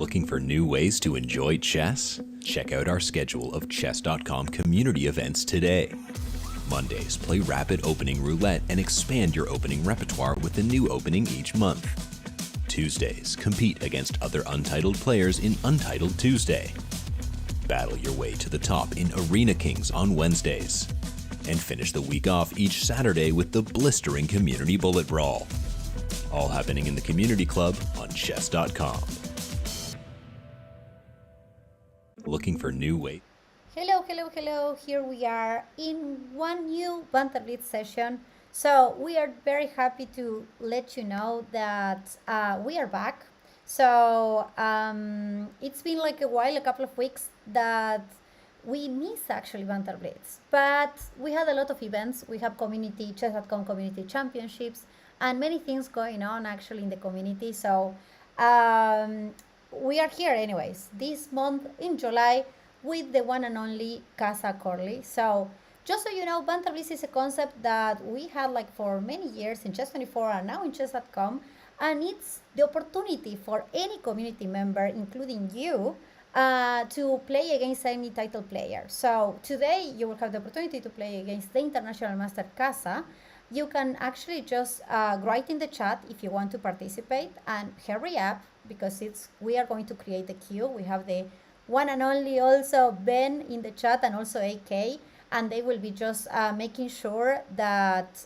Looking for new ways to enjoy chess? Check out our schedule of chess.com community events today. Mondays, play rapid opening roulette and expand your opening repertoire with a new opening each month. Tuesdays, compete against other Untitled players in Untitled Tuesday. Battle your way to the top in Arena Kings on Wednesdays. And finish the week off each Saturday with the blistering Community Bullet Brawl. All happening in the Community Club on chess.com. Looking for new ways? Hello. Here we are in one new Banter Blitz session. So we are very happy to let you know that we are back. So it's been like a while, a couple of weeks that we missed actually Banter Blitz. But we had a lot of events. We have community, chess.com community championships, and many things going on actually in the community. So we are here anyways this month in July with the one and only Kassa Korley. So just so you know, Banter Blitz is a concept that we had like for many years in Chess24 and now in chess.com, and it's the opportunity for any community member, including you, to play against any title player. So today you will have the opportunity to play against the International Master Kassa. You can actually just write in the chat if you want to participate, and hurry up because we are going to create a queue. We have the one and only also Ben in the chat and also AK, and they will be just making sure that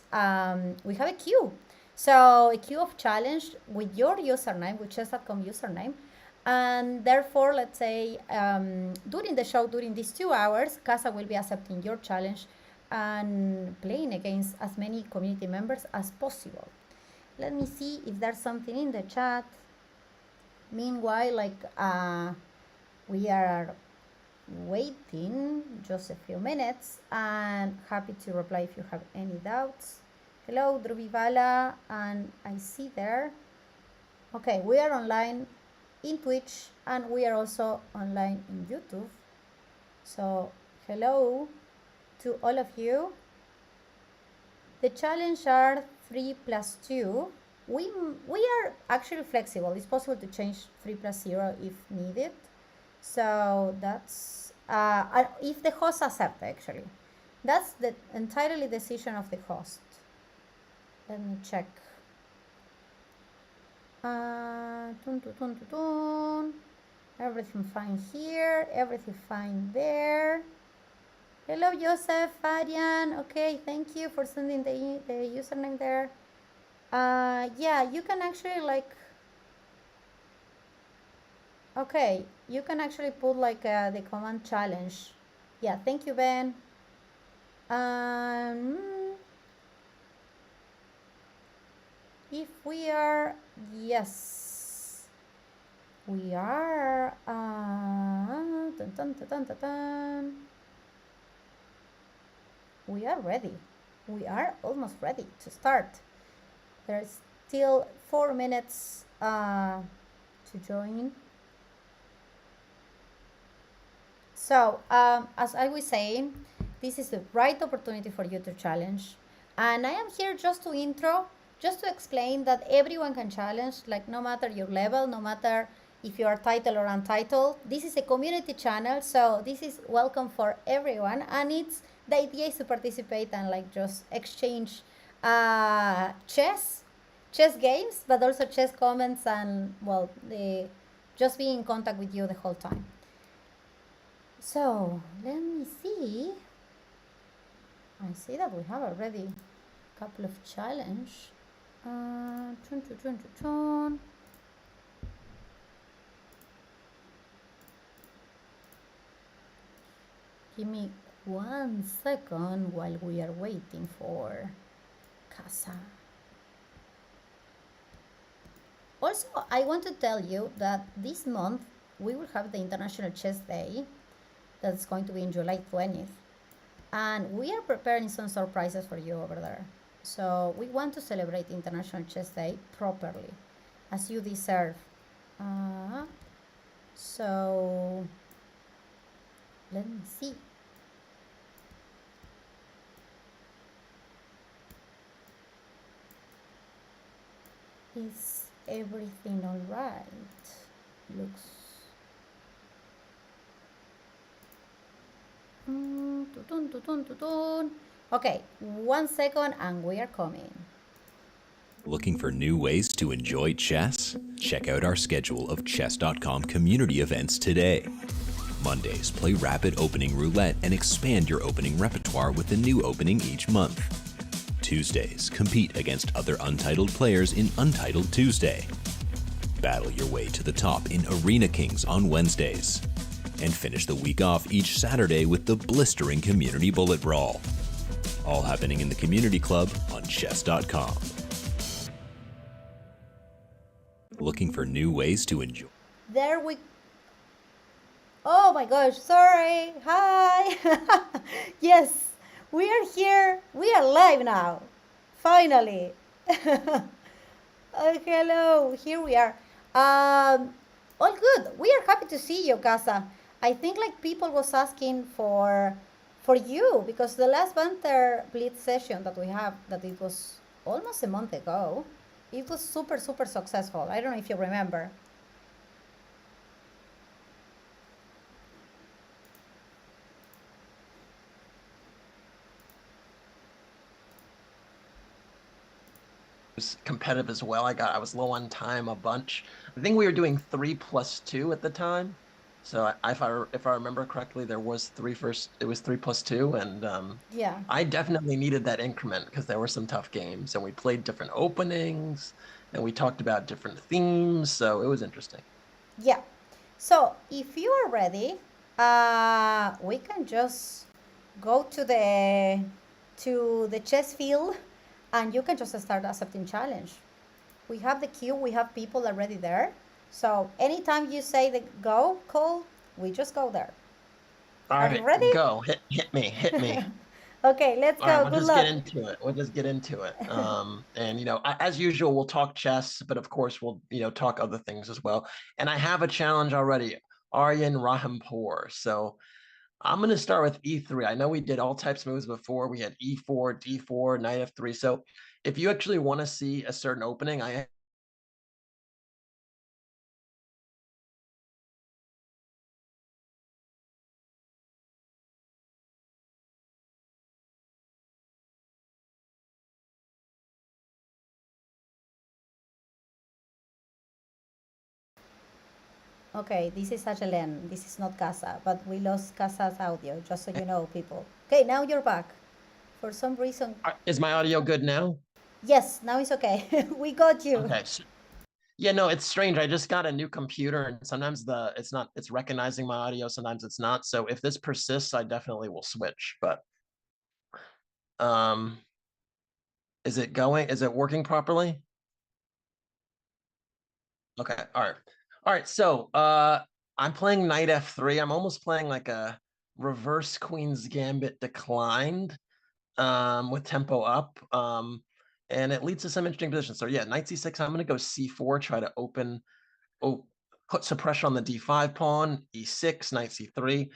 we have a queue. So a queue of challenge with your username, with chess.com username. And therefore, let's say during the show, during these 2 hours, Kassa will be accepting your challenge and playing against as many community members as possible. Let me see if there's something in the chat. Meanwhile, we are waiting just a few minutes, and happy to reply if you have any doubts. Hello, Druvivala, and I see there. Okay, we are online in Twitch and we are also online in YouTube. So hello to all of you. The challenge are 3 plus 2. We are actually flexible. It's possible to change 3 plus 0 if needed. So that's if the host accepts, actually. That's the entirely decision of the host. Let me check. Everything fine here, everything fine there. Hello, Joseph, Arian. Okay, thank you for sending the username there. Yeah, you can actually okay, you can actually put the command challenge. Yeah, thank you, Ben. If we are, yes, we are. We are ready. We are almost ready to start. There's still 4 minutes to join. So, as I was saying, this is the right opportunity for you to challenge. And I am here just to explain that everyone can challenge, no matter your level, no matter if you are titled or untitled. This is a community channel, so this is welcome for everyone. And the idea is to participate and just exchange chess games, but also chess comments and, well, just be in contact with you the whole time. So let me see. I see that we have already a couple of challenge. Give me 1 second while we are waiting for Kassa. Also, I want to tell you that this month we will have the International Chess Day. That's going to be in July 20th. And we are preparing some surprises for you over there. So we want to celebrate International Chess Day properly, as you deserve. So let me see. Is everything all right? Looks Tutun, tutun, tutun. Okay, 1 second and we are coming. Looking for new ways to enjoy chess? Check out our schedule of Chess.com community events today. Mondays, play Rapid Opening Roulette and expand your opening repertoire with a new opening each month. Tuesdays, compete against other Untitled players in Untitled Tuesday. Battle your way to the top in Arena Kings on Wednesdays. And finish the week off each Saturday with the blistering Community Bullet Brawl. All happening in the Community Club on Chess.com. Looking for new ways to enjoy? There we. Oh my gosh, sorry. Hi. Yes, we are here. We are live now. Finally. Hello, here we are. All good. We are happy to see you, Kassa. I think like people was asking for you because the last Banter Blitz session that we have, that it was almost a month ago, it was super successful. I don't know if you remember. Was competitive as well. I was low on time a bunch. I think we were doing 3+2 at the time. So if I remember correctly, there was it was 3+2, and Yeah. I definitely needed that increment because there were some tough games, and we played different openings, and we talked about different themes, so it was interesting. Yeah. So if you are ready, we can just go to the chess field, and you can just start accepting challenge. We have the queue. We have people already there. So anytime you say the go call, we just go there. All Are you right, ready? go. Hit me. Okay, let's All right, go. we'll Good just get luck. into it. And as usual, we'll talk chess, but of course we'll talk other things as well. And I have a challenge already, Aryan Rahimpur. So I'm going to start with E3. I know we did all types of moves before. We had E4, D4, Knight F3. So if you actually want to see a certain opening, I Okay, this is Ajelen. This is not Kassa, but we lost Kassa's audio, just so you know, people. Okay, now you're back. For some reason, is my audio good now? yes, now it's okay. We got you. Okay. Yeah, no, it's strange. I just got a new computer, and sometimes it's recognizing my audio, sometimes it's not. So if this persists, I definitely will switch. But um, is it going? Is it working properly? Okay, all right. So I'm playing Knight F3. I'm almost playing like a reverse Queen's Gambit declined with tempo up. And it leads to some interesting positions. So yeah, Knight C6. I'm gonna go C4, try to put some pressure on the D5 pawn, E6, Knight C3.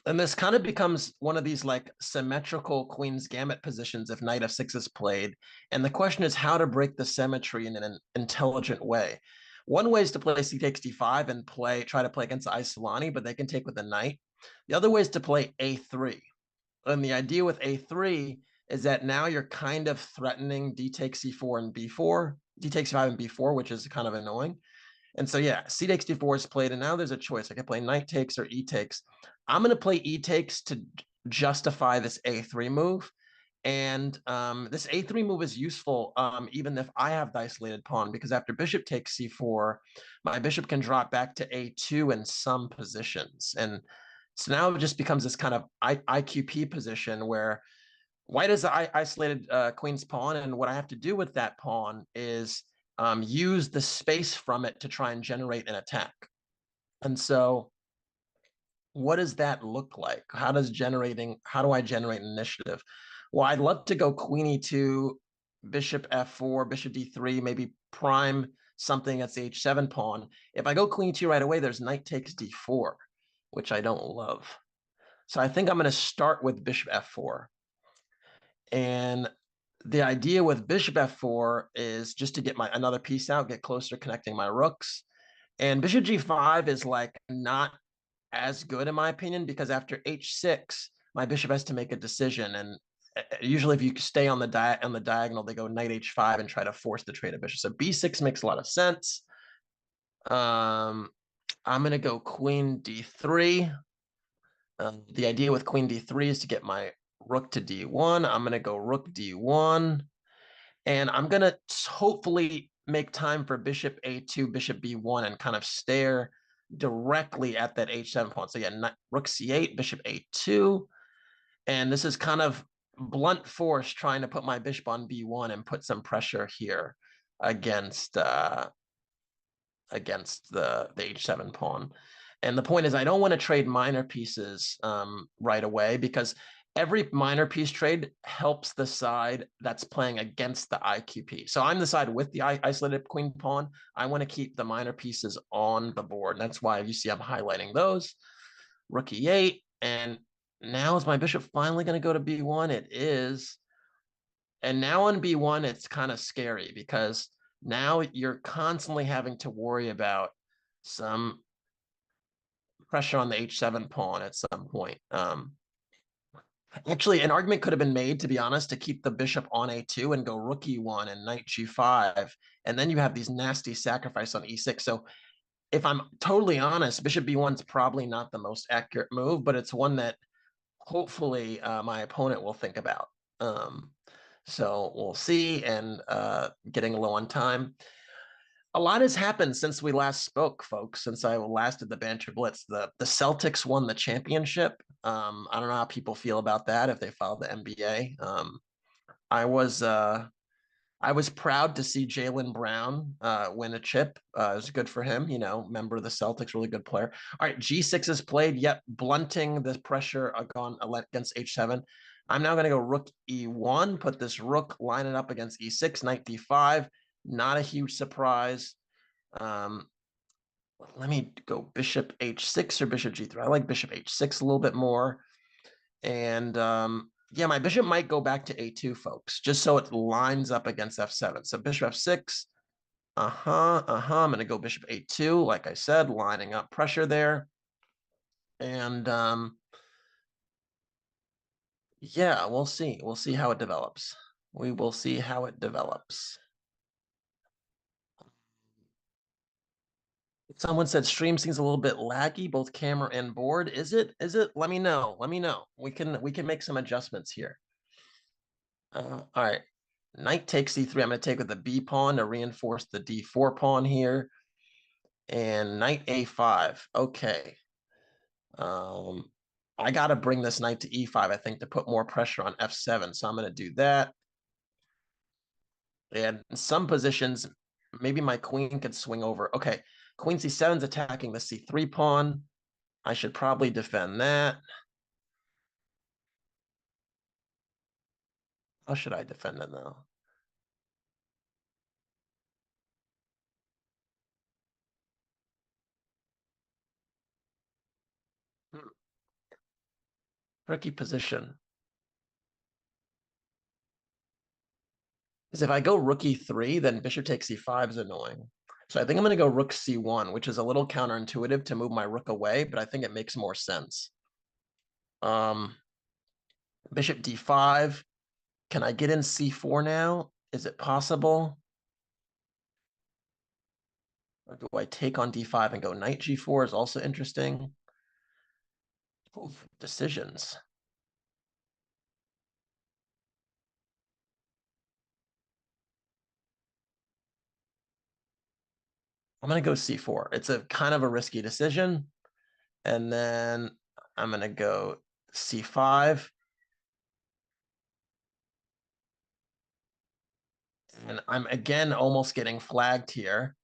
And this kind of becomes one of these like symmetrical Queen's Gambit positions if Knight F6 is played. And the question is how to break the symmetry in an intelligent way. One way is to play C takes D5 and try to play against Isolani, but they can take with the knight. The other way is to play A3. And the idea with A3 is that now you're kind of threatening D takes C4 and B4, D takes C5 and B4, which is kind of annoying. And so, yeah, C takes D4 is played, and now there's a choice. I can play knight takes or E takes. I'm going to play E takes to justify this A3 move. And this A3 move is useful even if I have the isolated pawn, because after bishop takes C4, my bishop can drop back to A2 in some positions. And so now it just becomes this kind of IQP position where white has isolated queen's pawn, and what I have to do with that pawn is use the space from it to try and generate an attack. And so what does that look like? How do I generate initiative? Well, I'd love to go queen e2, bishop f4, bishop d3, maybe prime something at the h7 pawn. If I go queen e2 right away, there's knight takes d4, which I don't love. So I think I'm going to start with bishop f4. And the idea with bishop f4 is just to get another piece out, get closer connecting my rooks. And bishop g5 is like not as good in my opinion, because after h6, my bishop has to make a decision. And usually if you stay on the diagonal, they go knight h5 and try to force the trade of bishop. So b6 makes a lot of sense. I'm going to go queen d3. The idea with queen d3 is to get my rook to d1. I'm going to go rook d1. And I'm going to hopefully make time for bishop a2, bishop b1, and kind of stare directly at that h7 pawn. So yeah, rook c8, bishop a2. And this is kind of blunt force trying to put my bishop on b1 and put some pressure here against the h7 pawn. And the point is, I don't want to trade minor pieces right away, because every minor piece trade helps the side that's playing against the IQP. So I'm the side with the isolated queen pawn. I want to keep the minor pieces on the board. And that's why you see I'm highlighting those. Rook e8. And now is my bishop finally going to go to b1? It is. And now on b1, it's kind of scary, because now you're constantly having to worry about some pressure on the h7 pawn at some point. Actually, an argument could have been made, to be honest, to keep the bishop on a2 and go rook e1 and knight g5. And then you have these nasty sacrifice on e6. So if I'm totally honest, bishop b1 is probably not the most accurate move, but it's one that hopefully my opponent will think about. So we'll see. And getting low on time. A lot has happened since we last spoke, folks, since I last did the Banter Blitz. The Celtics won the championship. I don't know how people feel about that, if they follow the NBA. I was proud to see Jaylen Brown win a chip. It was good for him, member of the Celtics, really good player. All right, G6 is played, yet blunting the pressure against H7. I'm now going to go rook E1, put this rook, line it up against E6, knight D5. Not a huge surprise. Let me go bishop H6 or bishop G3. I like bishop H6 a little bit more. And yeah, my bishop might go back to A2, folks, just so it lines up against F7. So bishop F6. I'm going to go bishop A2, like I said, lining up pressure there. And yeah, we'll see. We'll see how it develops. We will see how it develops. Someone said stream seems a little bit laggy, both camera and board. Is it? Let me know. Let me know. We can make some adjustments here. All right. Knight takes c3. I'm going to take with the b pawn to reinforce the d4 pawn here. And knight a5. Okay. I got to bring this knight to e5, I think, to put more pressure on f7. So I'm going to do that. And in some positions, maybe my queen could swing over. Okay. Queen c7 is attacking the c3 pawn. I should probably defend that. How should I defend it now? Tricky position. Because if I go rook e3, then bishop takes c5 is annoying. So I think I'm going to go rook c1, which is a little counterintuitive to move my rook away, but I think it makes more sense. Bishop d5. Can I get in c4 now? Is it possible? Or do I take on d5 and go knight g4 is also interesting. Oof, decisions. I'm going to go c4. It's a kind of a risky decision. And then I'm going to go c5. And I'm again almost getting flagged here.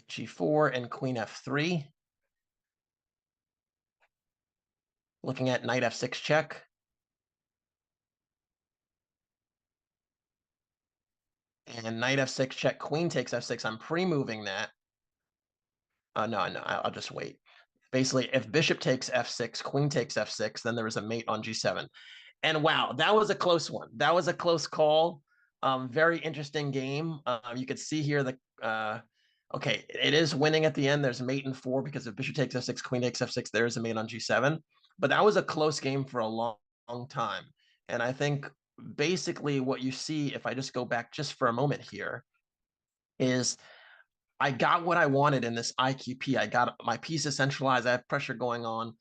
G4 and queen f3. Looking at knight f6 check. And knight f6 check, queen takes f6. I'm pre-moving that. No, I'll just wait. Basically, if bishop takes f6, queen takes f6, then there is a mate on g7. And wow, that was a close one. That was a close call. Very interesting game. You could see here Okay, it is winning at the end. There's mate in 4 because if bishop takes f6, queen takes f6, there is a mate on g7. But that was a close game for a long time. And I think basically what you see, if I just go back just for a moment here, is I got what I wanted in this IQP. I got my piece is centralized. I have pressure going on.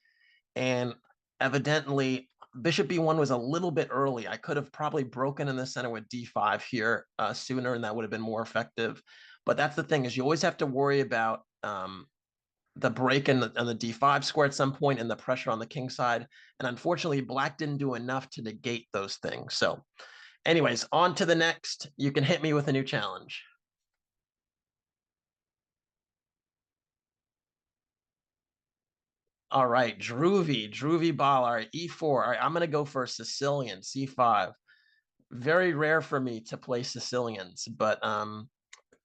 And evidently, bishop b1 was a little bit early. I could have probably broken in the center with d5 here sooner, and that would have been more effective. But that's the thing, is you always have to worry about the break in the d5 square at some point and the pressure on the king side. And unfortunately, black didn't do enough to negate those things. So anyways, on to the next. You can hit me with a new challenge. All right, Druvi Ball. All right, e4. All right, I'm going to go for Sicilian, c5. Very rare for me to play Sicilians, but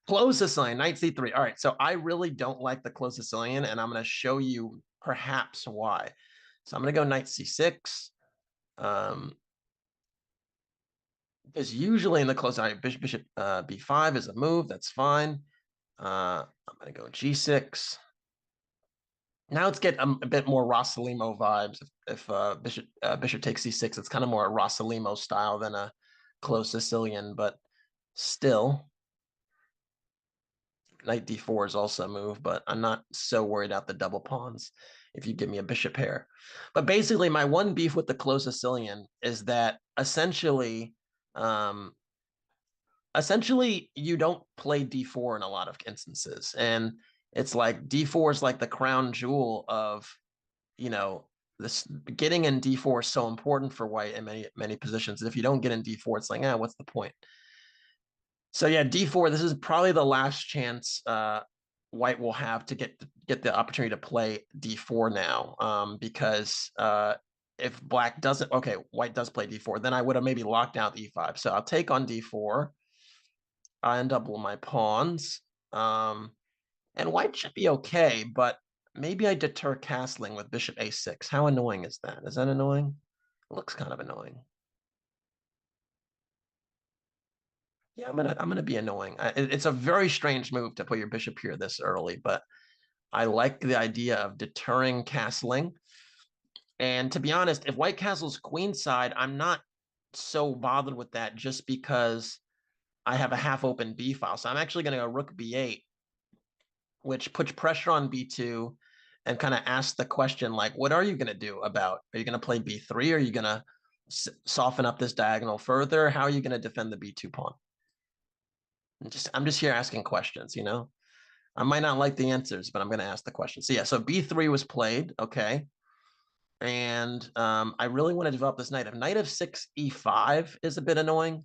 close Sicilian, knight c3. All right, so I really don't like the close Sicilian, and I'm going to show you perhaps why. So I'm going to go knight c6. Because usually in the close, all right, bishop b5 is a move. That's fine. I'm going to go g6. Now let's get a bit more Rossalimo vibes. If bishop takes c6, it's kind of more a Rossalimo style than a close Sicilian, but still, knight d4 is also a move, but I'm not so worried about the double pawns if you give me a bishop pair. But basically, my one beef with the close Sicilian is that essentially you don't play d4 in a lot of instances, and it's like d4 is like the crown jewel of, this getting in d4 is so important for white in many positions. If you don't get in d4, it's like, what's the point? So yeah, d4, this is probably the last chance white will have to get the opportunity to play d4 now, because if black doesn't, okay, white does play d4, then I would have maybe locked out e5. So I'll take on d4. I undouble my pawns. And white should be okay, but maybe I deter castling with bishop a6. How annoying is that? Is that annoying? It looks kind of annoying. Yeah, I'm gonna be annoying. It's a very strange move to put your bishop here this early, but I like the idea of deterring castling. And to be honest, if white castles queenside, I'm not so bothered with that just because I have a half-open b file. So I'm actually going to go rook b8, which puts pressure on b2 and kind of asks the question, like, what are you going to do about? Are you going to play b3? Are you going to soften up this diagonal further? How are you going to defend the b2 pawn? I'm just here asking questions, I might not like the answers, but I'm going to ask the question. So yeah, so b3 was played, okay. And I really want to develop this knight. If knight of 6 e5 is a bit annoying.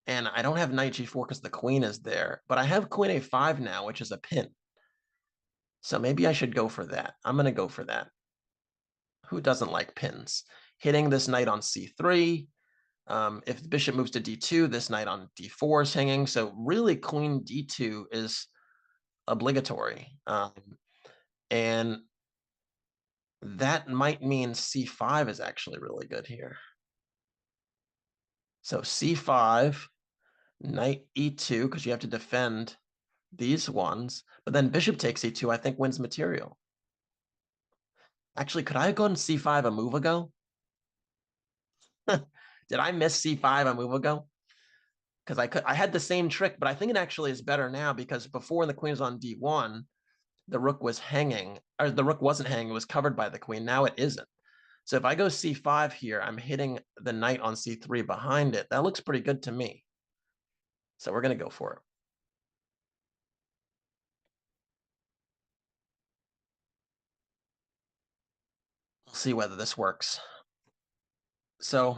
And I don't have knight g4 because the queen is there, but I have queen a5 now, which is a pin. So maybe I should go for that. I'm going to go for that. Who doesn't like pins? Hitting this knight on c3. If the bishop moves to d2, this knight on d4 is hanging. So really, queen d2 is obligatory. And that might mean c5 is actually really good here. So c5, knight e2, because you have to defend these ones, but then bishop takes e2, I think wins material. Actually, could I have gone c5 a move ago? Did I miss c5 a move ago? Because I had the same trick, but I think it actually is better now, because before when the queen was on d1, the rook was hanging, or the rook wasn't hanging, it was covered by the queen. Now it isn't. So if I go c5 here, I'm hitting the knight on c3 behind it. That looks pretty good to me. So we're going to go for it. We'll see whether this works. So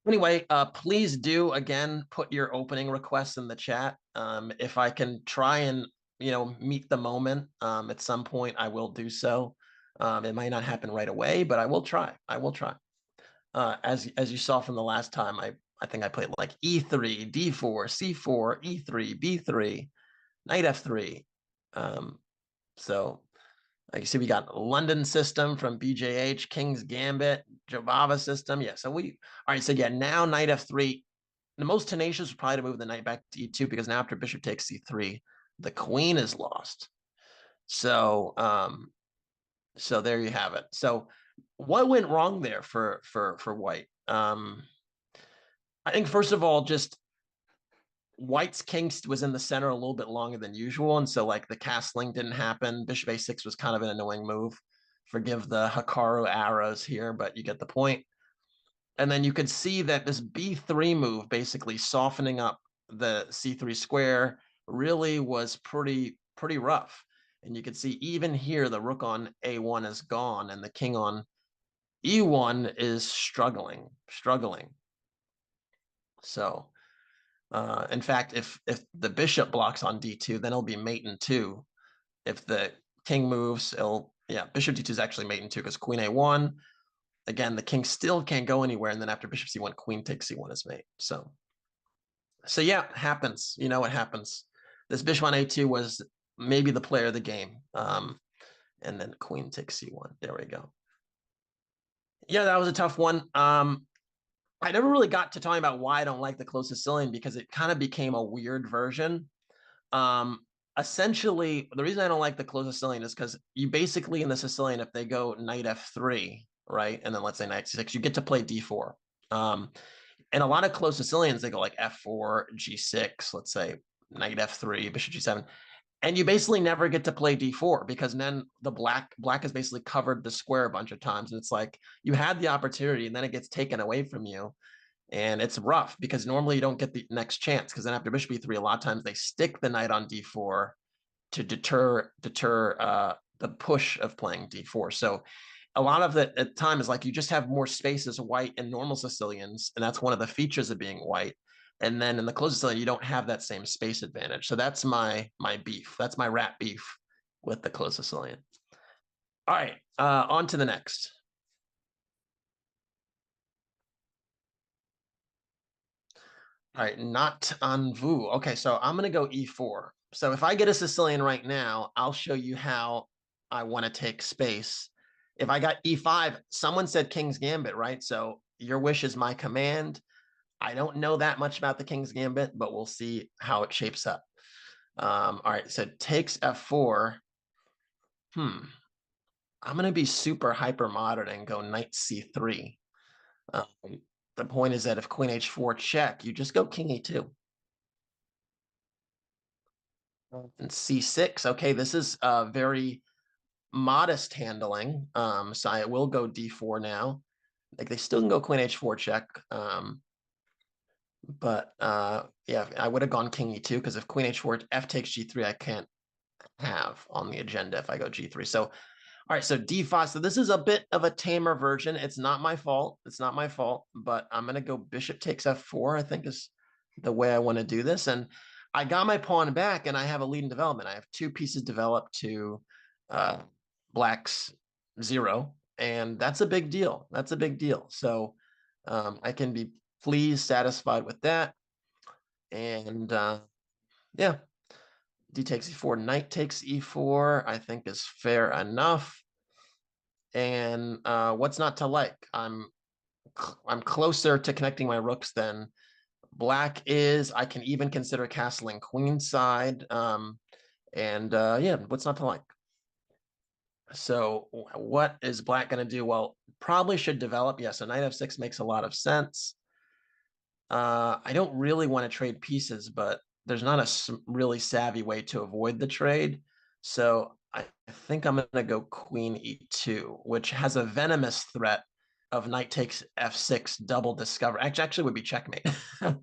anyway, please do, again, put your opening requests in the chat. If I can try and, meet the moment at some point, I will do so. It might not happen right away, but I will try. I will try. As you saw from the last time, I think I played like e3, d4, c4, e3, b3, knight f3. So like you see, we got London system from BJH, King's Gambit, Jobava system. Yeah, so all right, so yeah, now knight f3. the most tenacious would probably to move the knight back to e2, because now after bishop takes c3, the queen is lost. So so there you have it. So what went wrong there for white? I think first of all, just white's king was in the center a little bit longer than usual, and so like the castling didn't happen. Bishop a6 was kind of an annoying move. Forgive the Hikaru arrows here, but you get the point. And then you could see that this b3 move, basically softening up the c3 square, really was pretty rough. And you can see even here, the rook on a1 is gone, and the king on e1 is struggling. So, in fact, if the bishop blocks on d2, then it'll be mate in 2. If the king moves, bishop d2 is actually mate in 2 because queen a1. Again, the king still can't go anywhere, and then after bishop c1, queen takes c1 is mate. So yeah, it happens. You know, it happens. This bishop on a2 was maybe the player of the game. And then queen takes c1. There we go. Yeah, that was a tough one. I never really got to talking about why I don't like the closed Sicilian, because it kind of became a weird version. Essentially, the reason I don't like the closed Sicilian is because you basically, in the Sicilian, if they go knight f3, right, and then let's say knight c6, you get to play d4. And a lot of closed Sicilians, they go like f4, g6, let's say knight f3, bishop g7. And you basically never get to play d4, because then the black has basically covered the square a bunch of times. And it's like you had the opportunity and then it gets taken away from you. And it's rough because normally you don't get the next chance, because then after bishop e3, a lot of times they stick the knight on d4 to deter the push of playing d4. So a lot of the time is like you just have more space as white in normal Sicilians, and that's one of the features of being white. And then in the closed Sicilian, you don't have that same space advantage. So that's my beef. That's my rat beef with the closed Sicilian. All right, on to the next. All right, not en vue. Okay, so I'm going to go e4. So if I get a Sicilian right now, I'll show you how I want to take space. If I got e5, someone said King's Gambit, right? So your wish is my command. I don't know that much about the King's Gambit, but we'll see how it shapes up. All right, so takes f4. I'm going to be super hyper modern and go knight c3. The point is that if queen h4 check, you just go king e2. And c6, okay, this is very modest handling. So I will go d4 now. Like they still can go queen h4 check. But yeah, I would have gone king e2, because if queen h4, f takes g3, I can't have on the agenda if I go g3. So, all right, so d5. So this is a bit of a tamer version. It's not my fault. It's not my fault, but I'm going to go bishop takes f4, I think is the way I want to do this. And I got my pawn back, and I have a lead in development. I have 2 pieces developed to black's 0, and that's a big deal. That's a big deal. So I can be pleased, satisfied with that. And yeah, d takes e4, knight takes e4, I think is fair enough. And what's not to like? I'm closer to connecting my rooks than black is. I can even consider castling queenside. And yeah, what's not to like? So what is black going to do? Well, probably should develop. Yeah, so knight f6 makes a lot of sense. I don't really want to trade pieces, but there's not a really savvy way to avoid the trade. So I think I'm going to go queen e2, which has a venomous threat of knight takes f6 double discover. Actually would be checkmate. All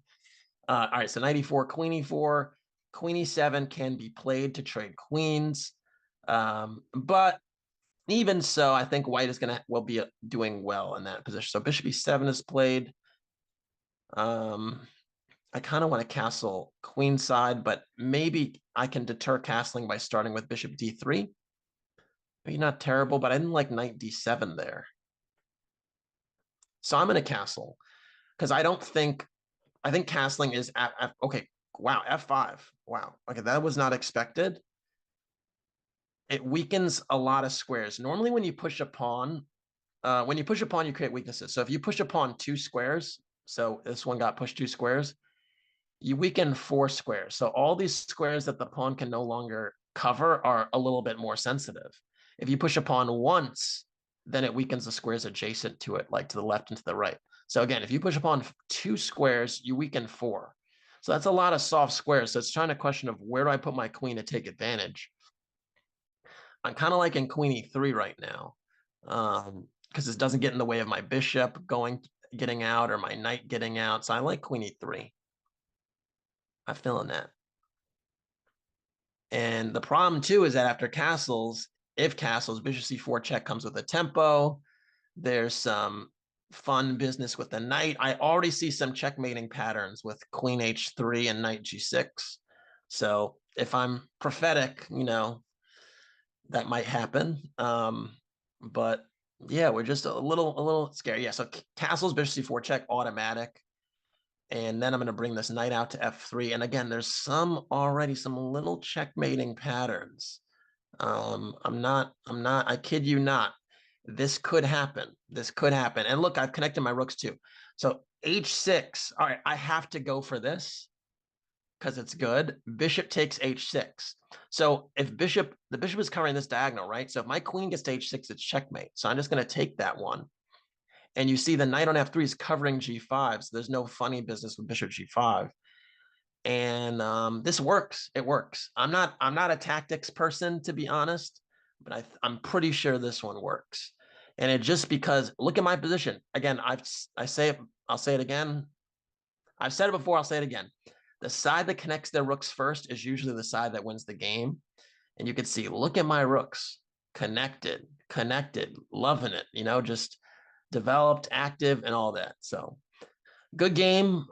right, so knight e4, queen e4, queen e7 can be played to trade queens. But even so, I think white is will be doing well in that position. So bishop e7 is played. I kind of want to castle queenside, but maybe I can deter castling by starting with bishop d3. Maybe not terrible, but I didn't like knight d7 there. So I'm going to castle, because I think castling is okay. Wow, f5. Wow. Okay, that was not expected. It weakens a lot of squares. Normally when you push a pawn, you create weaknesses. So if you push a pawn 2 squares, so this one got pushed 2 squares, you weaken 4 squares. So all these squares that the pawn can no longer cover are a little bit more sensitive. If you push a pawn once, then it weakens the squares adjacent to it, like to the left and to the right. So again, if you push a pawn 2 squares, you weaken 4. So that's a lot of soft squares. So it's trying to question of where do I put my queen to take advantage. I'm kind of like in queen e3 right now, because this doesn't get in the way of my bishop getting out or my knight getting out. So I like queen e3. I'm feeling that. And the problem too is that after castles, if castles, bishop c4 check comes with a tempo. There's some fun business with the knight. I already see some checkmating patterns with queen h3 and knight g6. So if I'm prophetic, that might happen. But yeah, we're just a little scared. Yeah, so castles, bishop c4 check, automatic. And then I'm going to bring this knight out to f3. And again, there's already some little checkmating patterns. I kid you not. This could happen. This could happen. And look, I've connected my rooks too. So h6. All right, I have to go for this because it's good. Bishop takes h6. So if the bishop is covering this diagonal, right? So if my queen gets to h6, it's checkmate. So I'm just going to take that one. And you see the knight on f3 is covering g5. So there's no funny business with bishop g5. And this works. It works. I'm not a tactics person, to be honest, but I'm pretty sure this one works. And it just because look at my position again. I'll say it again. I've said it before. I'll say it again. The side that connects their rooks first is usually the side that wins the game. And you can see, look at my rooks, connected, loving it. Just developed, active, and all that. So. Good game.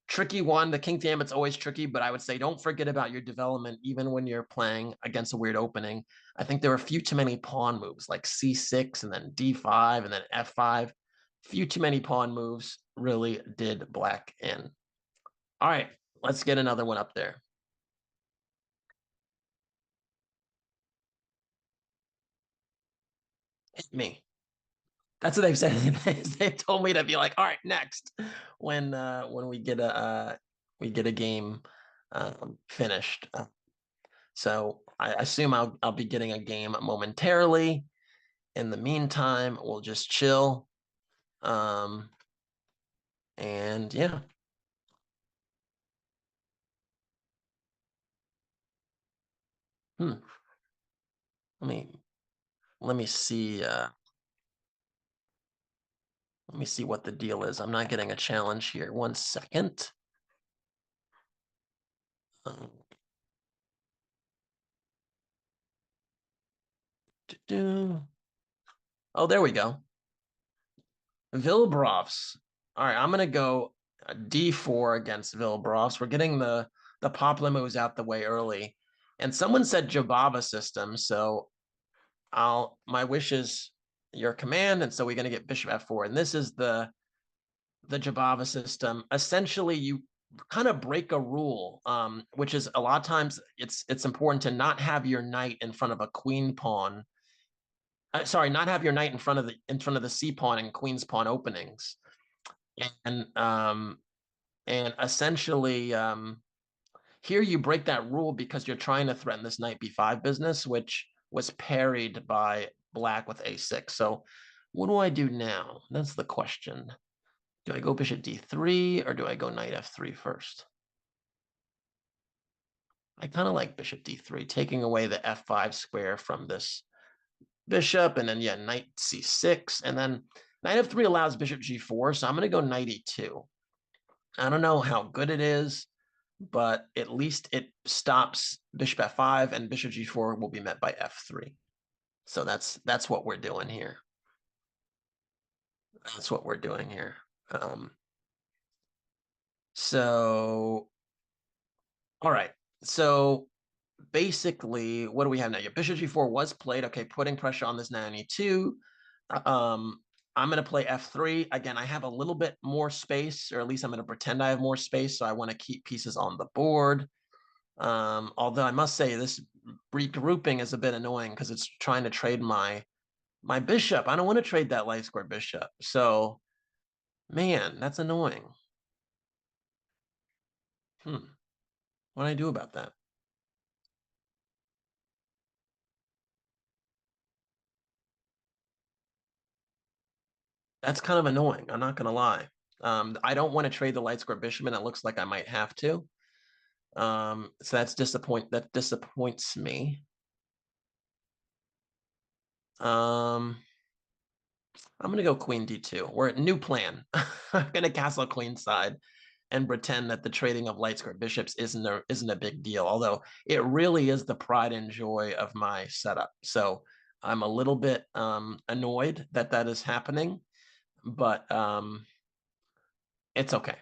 Tricky one. The king to gambit's always tricky, but I would say don't forget about your development even when you're playing against a weird opening. I think there were a few too many pawn moves like c6 and then d5 and then f5. Few too many pawn moves really did black in. All right, let's get another one up there. Hit me. That's what they've said. They told me to be like, all right, next when we get a game finished. So I assume I'll be getting a game momentarily. In the meantime, we'll just chill. And yeah. Let me see. Let me see what the deal is. I'm not getting a challenge here. 1 second. Oh, there we go. Vilbrovs. All right, I'm gonna go d4 against Vilbrovs. We're getting the pop limos out the way early, and someone said Jobava system, so my wish is your command, and so we're gonna get bishop f4, and this is the Jobava system. Essentially, you kind of break a rule, which is a lot of times it's important to not have your knight in front of a queen pawn. Sorry, not have your knight in front of the c pawn and queen's pawn openings, and essentially here you break that rule because you're trying to threaten this knight b5 business, which was parried by black with a6. So what do I do now? That's the question. Do I go bishop d3 or do I go knight f3 first? I kind of like bishop d3, taking away the f5 square from this bishop, and then yeah, knight c6, and then knight f3 allows bishop g4, so I'm going to go knight e2. I don't know how good it is, but at least it stops bishop f5, and bishop g4 will be met by f3. So that's what we're doing here. That's what we're doing here. So, all right. So basically, what do we have now? Your bishop g4 was played. Okay, putting pressure on this knight on e2. I'm going to play f3. Again, I have a little bit more space, or at least I'm going to pretend I have more space, so I want to keep pieces on the board. Although I must say this regrouping is a bit annoying because it's trying to trade my bishop. I don't want to trade that light square bishop. So, man, that's annoying. What do I do about that? That's kind of annoying. I'm not gonna lie. I don't want to trade the light square bishop, and it looks like I might have to. So that disappoints me. I'm gonna go queen d2. We're at new plan. I'm gonna castle queenside and pretend that the trading of light square bishops isn't a big deal. Although it really is the pride and joy of my setup. So I'm a little bit annoyed that that is happening, but it's okay.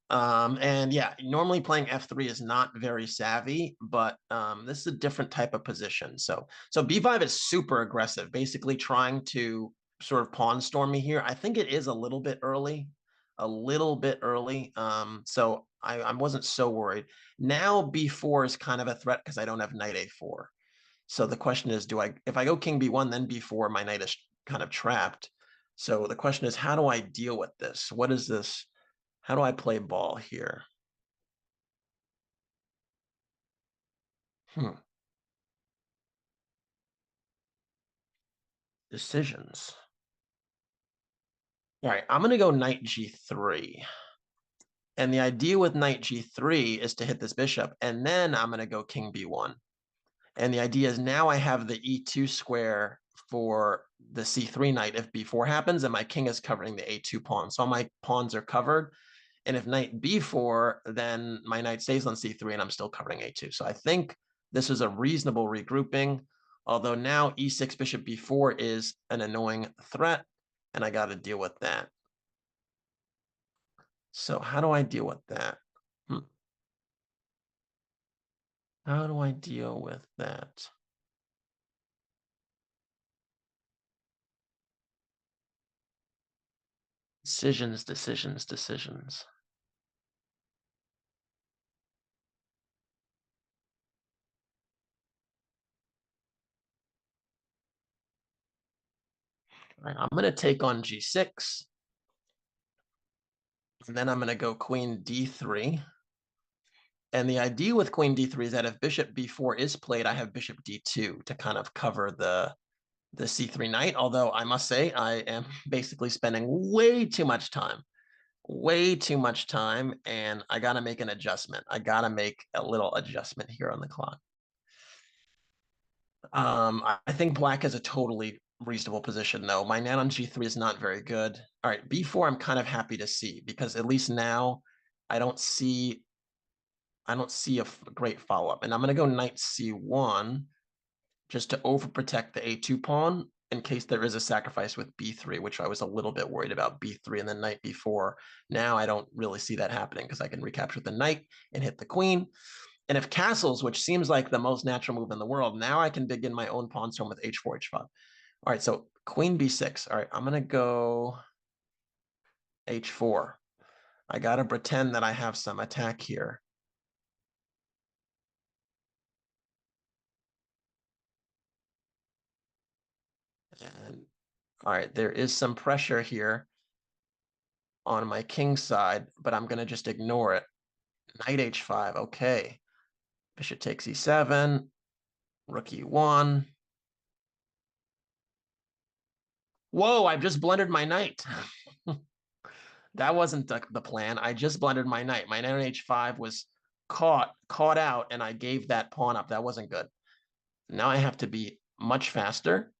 And yeah, normally playing f3 is not very savvy, but this is a different type of position. So b5 is super aggressive, basically trying to sort of pawn storm me here. I think it is a little bit early, so I wasn't so worried. Now b4 is kind of a threat because I don't have knight a4. So the question is, if I go king b1, then b4, my knight is kind of trapped. So the question is, how do I deal with this? What is this? How do I play ball here? Decisions. All right, I'm going to go knight g3. And the idea with knight g3 is to hit this bishop, and then I'm going to go king b1. And the idea is now I have the e2 square for the c3 knight if b4 happens, and my king is covering the a2 pawn. So all my pawns are covered. And if knight b4, then my knight stays on c3, and I'm still covering a2. So I think this is a reasonable regrouping, although now e6 bishop b4 is an annoying threat, and I got to deal with that. So how do I deal with that? How do I deal with that? Decisions, decisions, decisions. All right, I'm going to take on g6. And then I'm going to go queen d3. And the idea with queen d3 is that if bishop b4 is played, I have bishop d2 to kind of cover the c3 knight. Although I must say I am basically spending way too much time, and I got to make an adjustment. I got to make a little adjustment here on the clock. I think black is a totally reasonable position, though. My knight on g3 is not very good. All right, b4 I'm kind of happy to see, because at least now I don't see a great follow-up. And I'm going to go knight c1 just to overprotect the a2 pawn in case there is a sacrifice with b3, which I was a little bit worried about, b3 and then knight b4. Now I don't really see that happening because I can recapture the knight and hit the queen. And if castles, which seems like the most natural move in the world, now I can begin my own pawn storm with h4, h5. All right, so queen b6. All right, I'm going to go h4. I got to pretend that I have some attack here. And all right, there is some pressure here on my king side, but I'm going to just ignore it. Knight h5, okay. Bishop takes e7, rook e1. Whoa, I've just blundered my knight. That wasn't the plan. I just blundered my knight. My knight on h5 was caught out, and I gave that pawn up. That wasn't good. Now I have to be much faster.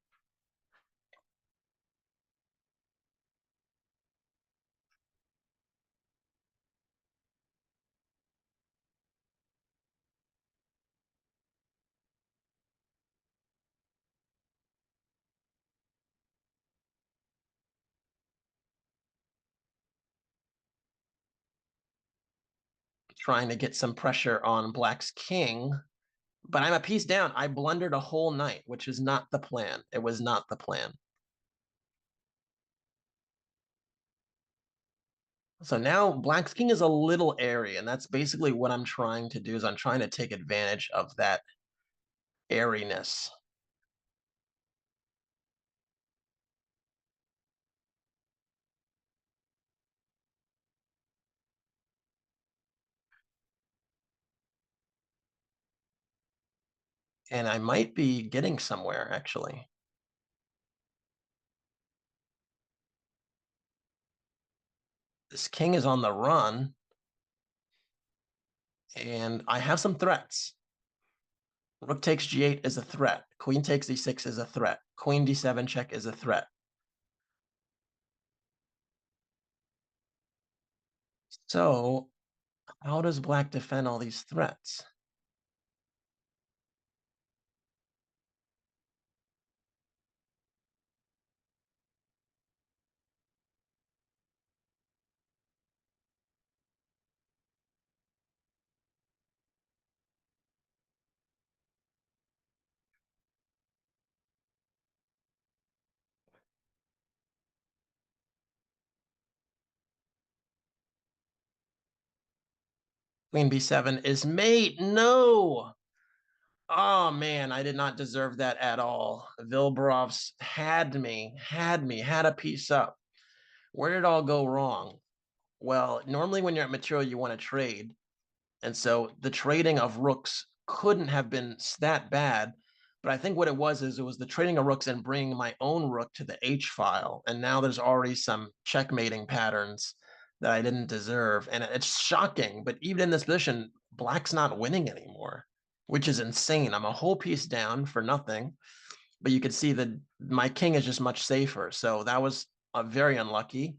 Trying to get some pressure on black's king, but I'm a piece down. I blundered a whole knight, which is not the plan. It was not the plan. So now black's king is a little airy, and that's basically what I'm trying to do, is I'm trying to take advantage of that airiness. And I might be getting somewhere, actually. This king is on the run. And I have some threats. Rook takes g8 is a threat. Queen takes e6 is a threat. Queen d7 check is a threat. So how does black defend all these threats? Queen b7 is mate. No. Oh man, I did not deserve that at all. Vilbrovs had a piece up. Where did it all go wrong? Well, normally when you're at material, you want to trade. And so the trading of rooks couldn't have been that bad. But I think what it was is it was the trading of rooks and bringing my own rook to the H file. And now there's already some checkmating patterns that I didn't deserve. And it's shocking. But even in this position, black's not winning anymore, which is insane. I'm a whole piece down for nothing. But you can see that my king is just much safer. So that was very unlucky.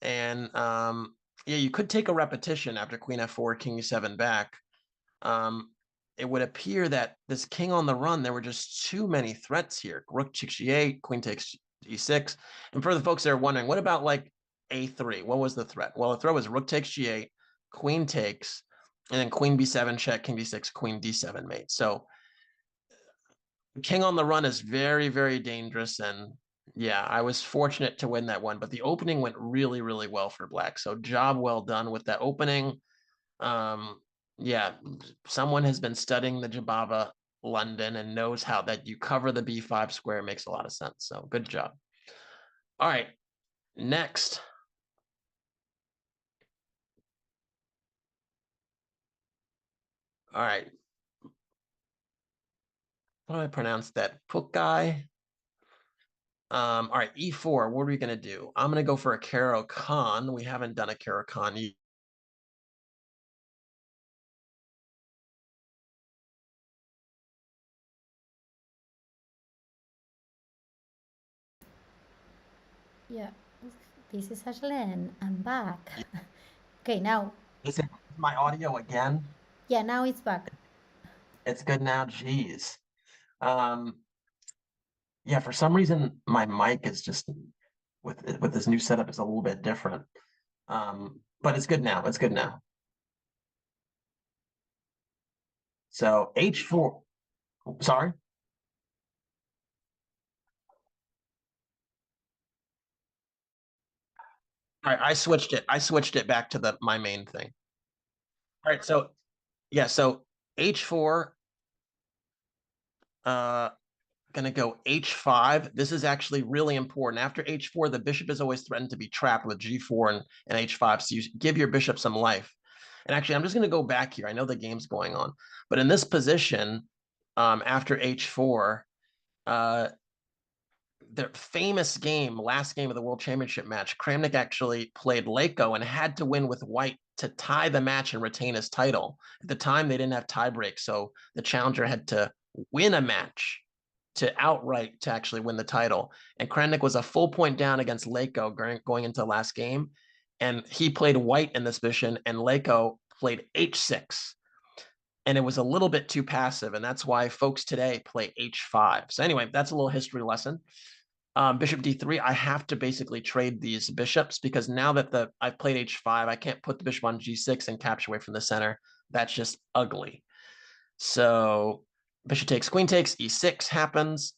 And yeah, you could take a repetition after queen f4, king e7 back. It would appear that this king on the run, there were just too many threats here. Rook takes g8, queen takes e6. And for the folks that are wondering, what about like a3? What was the threat? Well, the threat was rook takes g8, queen takes, and then queen b7 check, king d6, queen d7 mate. So king on the run is very, very dangerous. And yeah, I was fortunate to win that one, but the opening went really, really well for black. So job well done with that opening. Yeah, someone has been studying the Jobava London and knows how that you cover the b5 square. Makes a lot of sense. So good job. All right, next. All right. How do I pronounce that? Pukai. All right, e4. What are we gonna do? I'm gonna go for a Caro-Kann. We haven't done a Caro-Kann. Yeah, this is Ashlen. I'm back. Okay, now, Is it my audio again? yeah, now it's back. It's good now. Jeez. Um, yeah, for some reason my mic is just with this new setup is a little bit different. But it's good now. It's good now. So H4. Sorry. All right, I switched it. I switched it back to my main thing. All right, so yeah, so H4, gonna go H5. This is actually really important. After H4, the bishop is always threatened to be trapped with G4 and H5. So you give your bishop some life. And actually, I'm just gonna go back here. I know the game's going on, but in this position, after H4, the famous game, last game of the World Championship match, Kramnik actually played Leko and had to win with white to tie the match and retain his title. At the time, they didn't have tie breaks, so the challenger had to win a match to outright to actually win the title. And Kramnik was a full point down against Leko going into the last game, and he played white in this position, and Leko played h6. And it was a little bit too passive, and that's why folks today play h5. So anyway, that's a little history lesson. Bishop d3, I have to basically trade these bishops because now that I've played h5, I can't put the bishop on g6 and capture away from the center. That's just ugly. So bishop takes, queen takes, e6 happens.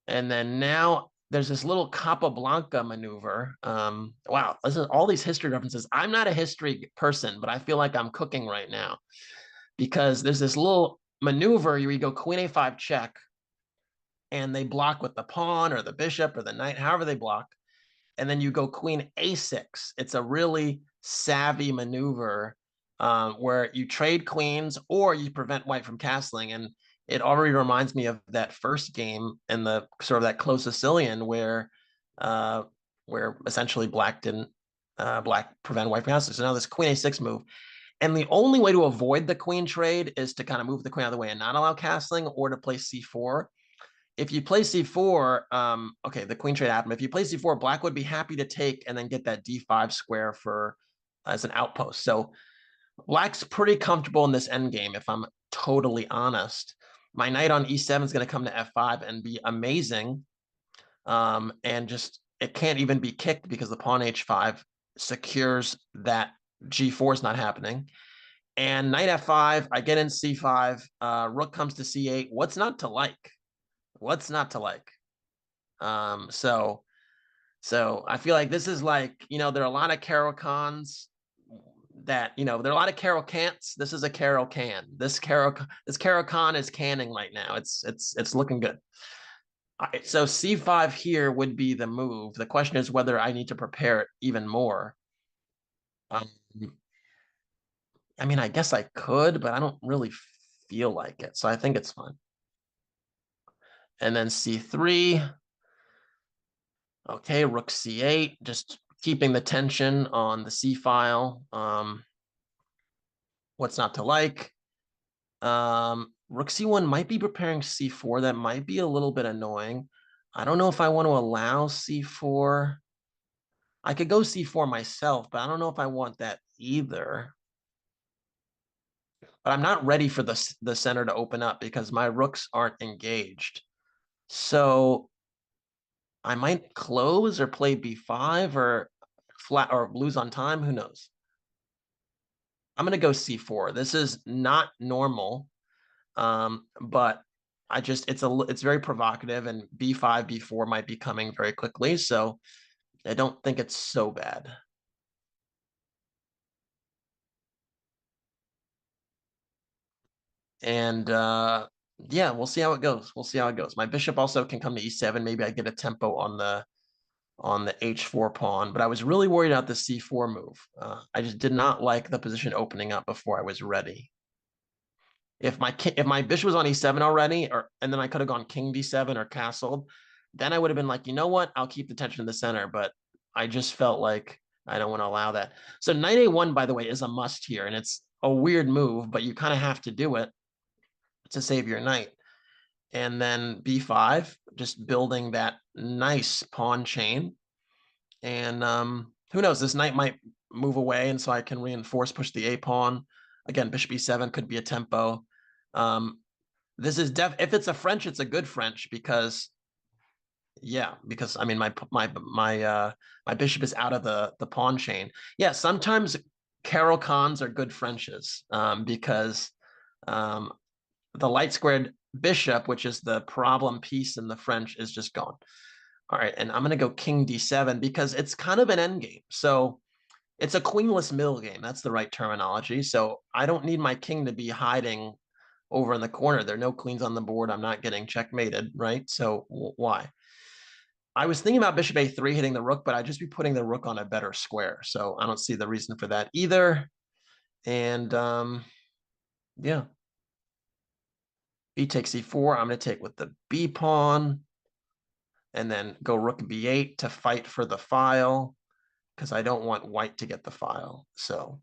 And then now there's this little Capablanca maneuver. Wow, this is all these history references. I'm not a history person, but I feel like I'm cooking right now because there's this little maneuver where you go queen a5 check, and they block with the pawn or the bishop or the knight, however they block. And then you go queen a6. It's a really savvy maneuver where you trade queens or you prevent white from castling. And it already reminds me of that first game in the sort of that close Sicilian where essentially black didn't black prevent white from castling. So now this queen a6 move. And the only way to avoid the queen trade is to kind of move the queen out of the way and not allow castling, or to play c4. If you play c4, okay, the queen trade happened. If you play c4, black would be happy to take and then get that d5 square for as an outpost. So black's pretty comfortable in this endgame, if I'm totally honest. My knight on e7 is going to come to f5 and be amazing. And just, it can't even be kicked because the pawn h5 secures that g4 is not happening. And knight f5, I get in c5, rook comes to c8. What's not to like? What's not to like? So I feel like this is like, there are a lot of Caro-Kanns that, there are a lot of Caro-Cants. This is a Caro-Kann. This Caro-Kann is canning right now. It's looking good. All right, so c5 here would be the move. The question is whether I need to prepare it even more. I mean, I guess I could, but I don't really feel like it. So I think it's fine. And then c3. Okay, rook c8, just keeping the tension on the c file. What's not to like? Rook c1 might be preparing c4. That might be a little bit annoying. I don't know if I want to allow c4. I could go c4 myself, but I don't know if I want that either. But I'm not ready for the center to open up because my rooks aren't engaged. So I might close or play b5 or flat or lose on time. Who knows? I'm going to go c4. This is not normal, but it's very provocative, and b5, b4 might be coming very quickly. So I don't think it's so bad. And yeah, we'll see how it goes. We'll see how it goes. My bishop also can come to e7. Maybe I get a tempo on the h4 pawn, but I was really worried about the c4 move. I just did not like the position opening up before I was ready. If my bishop was on e7 already, and then I could have gone king d7 or castled, then I would have been like, you know what? I'll keep the tension in the center, but I just felt like I don't want to allow that. So knight a1, by the way, is a must here, and it's a weird move, but you kind of have to do it to save your knight. And then b5, just building that nice pawn chain. And who knows, this knight might move away, and so I can reinforce, push the a pawn. Again, bishop e7 could be a tempo. This is if it's a French, it's a good French because I mean my bishop is out of the pawn chain. Yeah, sometimes Caro-Kanns are good Frenches because the light squared bishop, which is the problem piece in the French, is just gone. All right, and I'm going to go king d7 because it's kind of an endgame. So it's a queenless middle game. That's the right terminology. So I don't need my king to be hiding over in the corner. There are no queens on the board. I'm not getting checkmated, right? So why? I was thinking about bishop a3 hitting the rook, but I'd just be putting the rook on a better square. So I don't see the reason for that either. And yeah. B takes e4. I'm going to take with the b pawn. And then go rook b8 to fight for the file, because I don't want white to get the file. So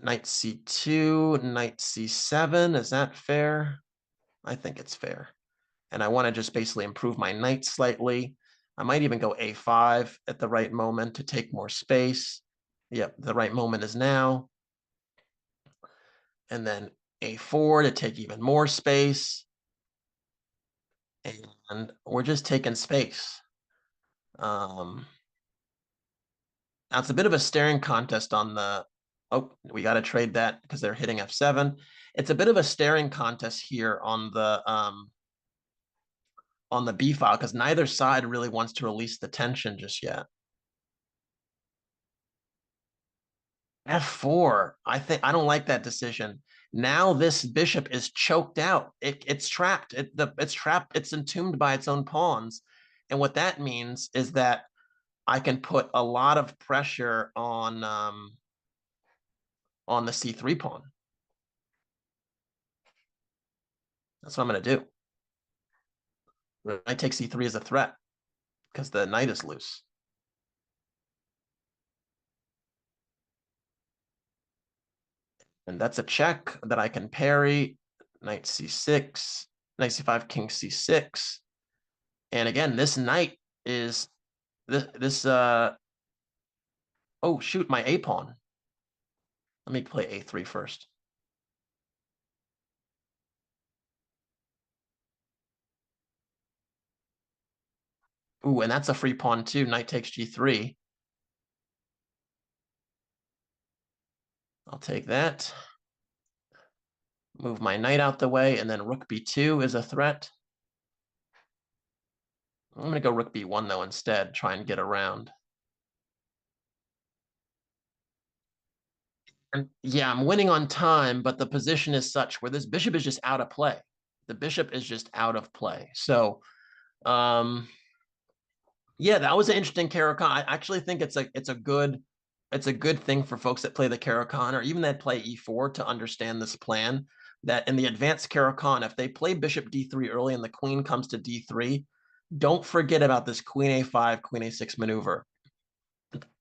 knight c2, knight c7, is that fair? I think it's fair. And I want to just basically improve my knight slightly. I might even go a5 at the right moment to take more space. Yep, the right moment is now. And then a4 to take even more space. And we're just taking space. Now it's a bit of a staring contest on the, oh, we got to trade that because they're hitting f7. It's a bit of a staring contest here on the b file because neither side really wants to release the tension just yet. f4, I don't like that decision. Now this bishop is choked out. It's trapped. It's trapped. It's entombed by its own pawns. And what that means is that I can put a lot of pressure on the c3 pawn. That's what I'm going to do. Knight takes e3 as a threat because the knight is loose. And that's a check that I can parry. Knight c6, knight c5, king c6. And again, this knight is oh shoot, my a pawn. Let me play a3 first. Ooh, and that's a free pawn too. Knight takes g3. I'll take that. Move my knight out the way, and then rook b2 is a threat. I'm going to go rook b1 though instead, try and get around. And yeah, I'm winning on time, but the position is such where this bishop is just out of play. The bishop is just out of play. So, yeah, that was an interesting Caro-Kann. I actually think it's a good thing for folks that play the Caro-Kann or even that play e4 to understand this plan. That in the advanced Caro-Kann, if they play bishop d3 early and the queen comes to d3, don't forget about this queen a5, queen a6 maneuver.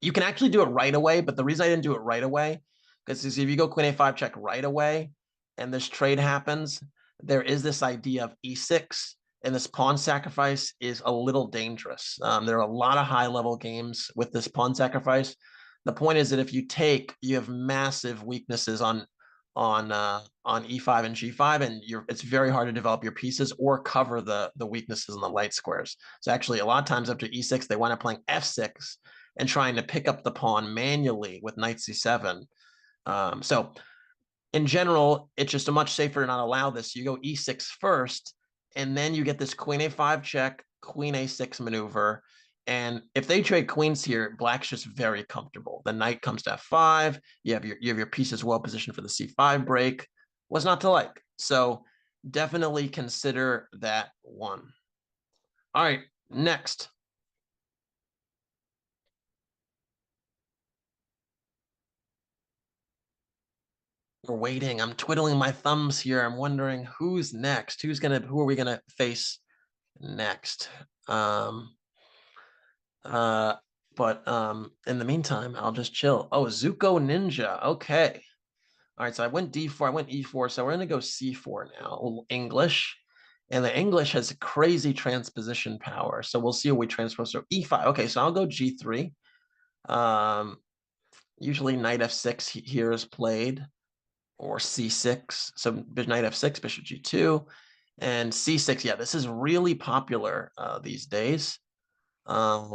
You can actually do it right away, but the reason I didn't do it right away, because if you go queen a5 check right away, and this trade happens, there is this idea of e6, and this pawn sacrifice is a little dangerous. There are a lot of high-level games with this pawn sacrifice. The point is that if you take, you have massive weaknesses on e5 and g5, and it's very hard to develop your pieces or cover the weaknesses in the light squares. So actually, a lot of times after e6, they wind up playing f6 and trying to pick up the pawn manually with knight c7. So in general, it's just a much safer to not allow this. You go e6 first, and then you get this queen a5 check, queen a6 maneuver. And if they trade queens here, black's just very comfortable. The knight comes to f5. You have your pieces well positioned for the c5 break. What's not to like? So definitely consider that one. All right, next. We're waiting. I'm twiddling my thumbs here. I'm wondering who's next. Who are we gonna face next? In the meantime, I'll just chill. Oh, Zuko Ninja. Okay. All right, so I went d4, I went e4, so we're gonna go c4 now. English. And the English has crazy transposition power. So we'll see what we transpose. So e5. Okay, so I'll go g3. Usually knight f6 here is played, or c6. So knight f6, bishop g2, and c6. Yeah, this is really popular these days. I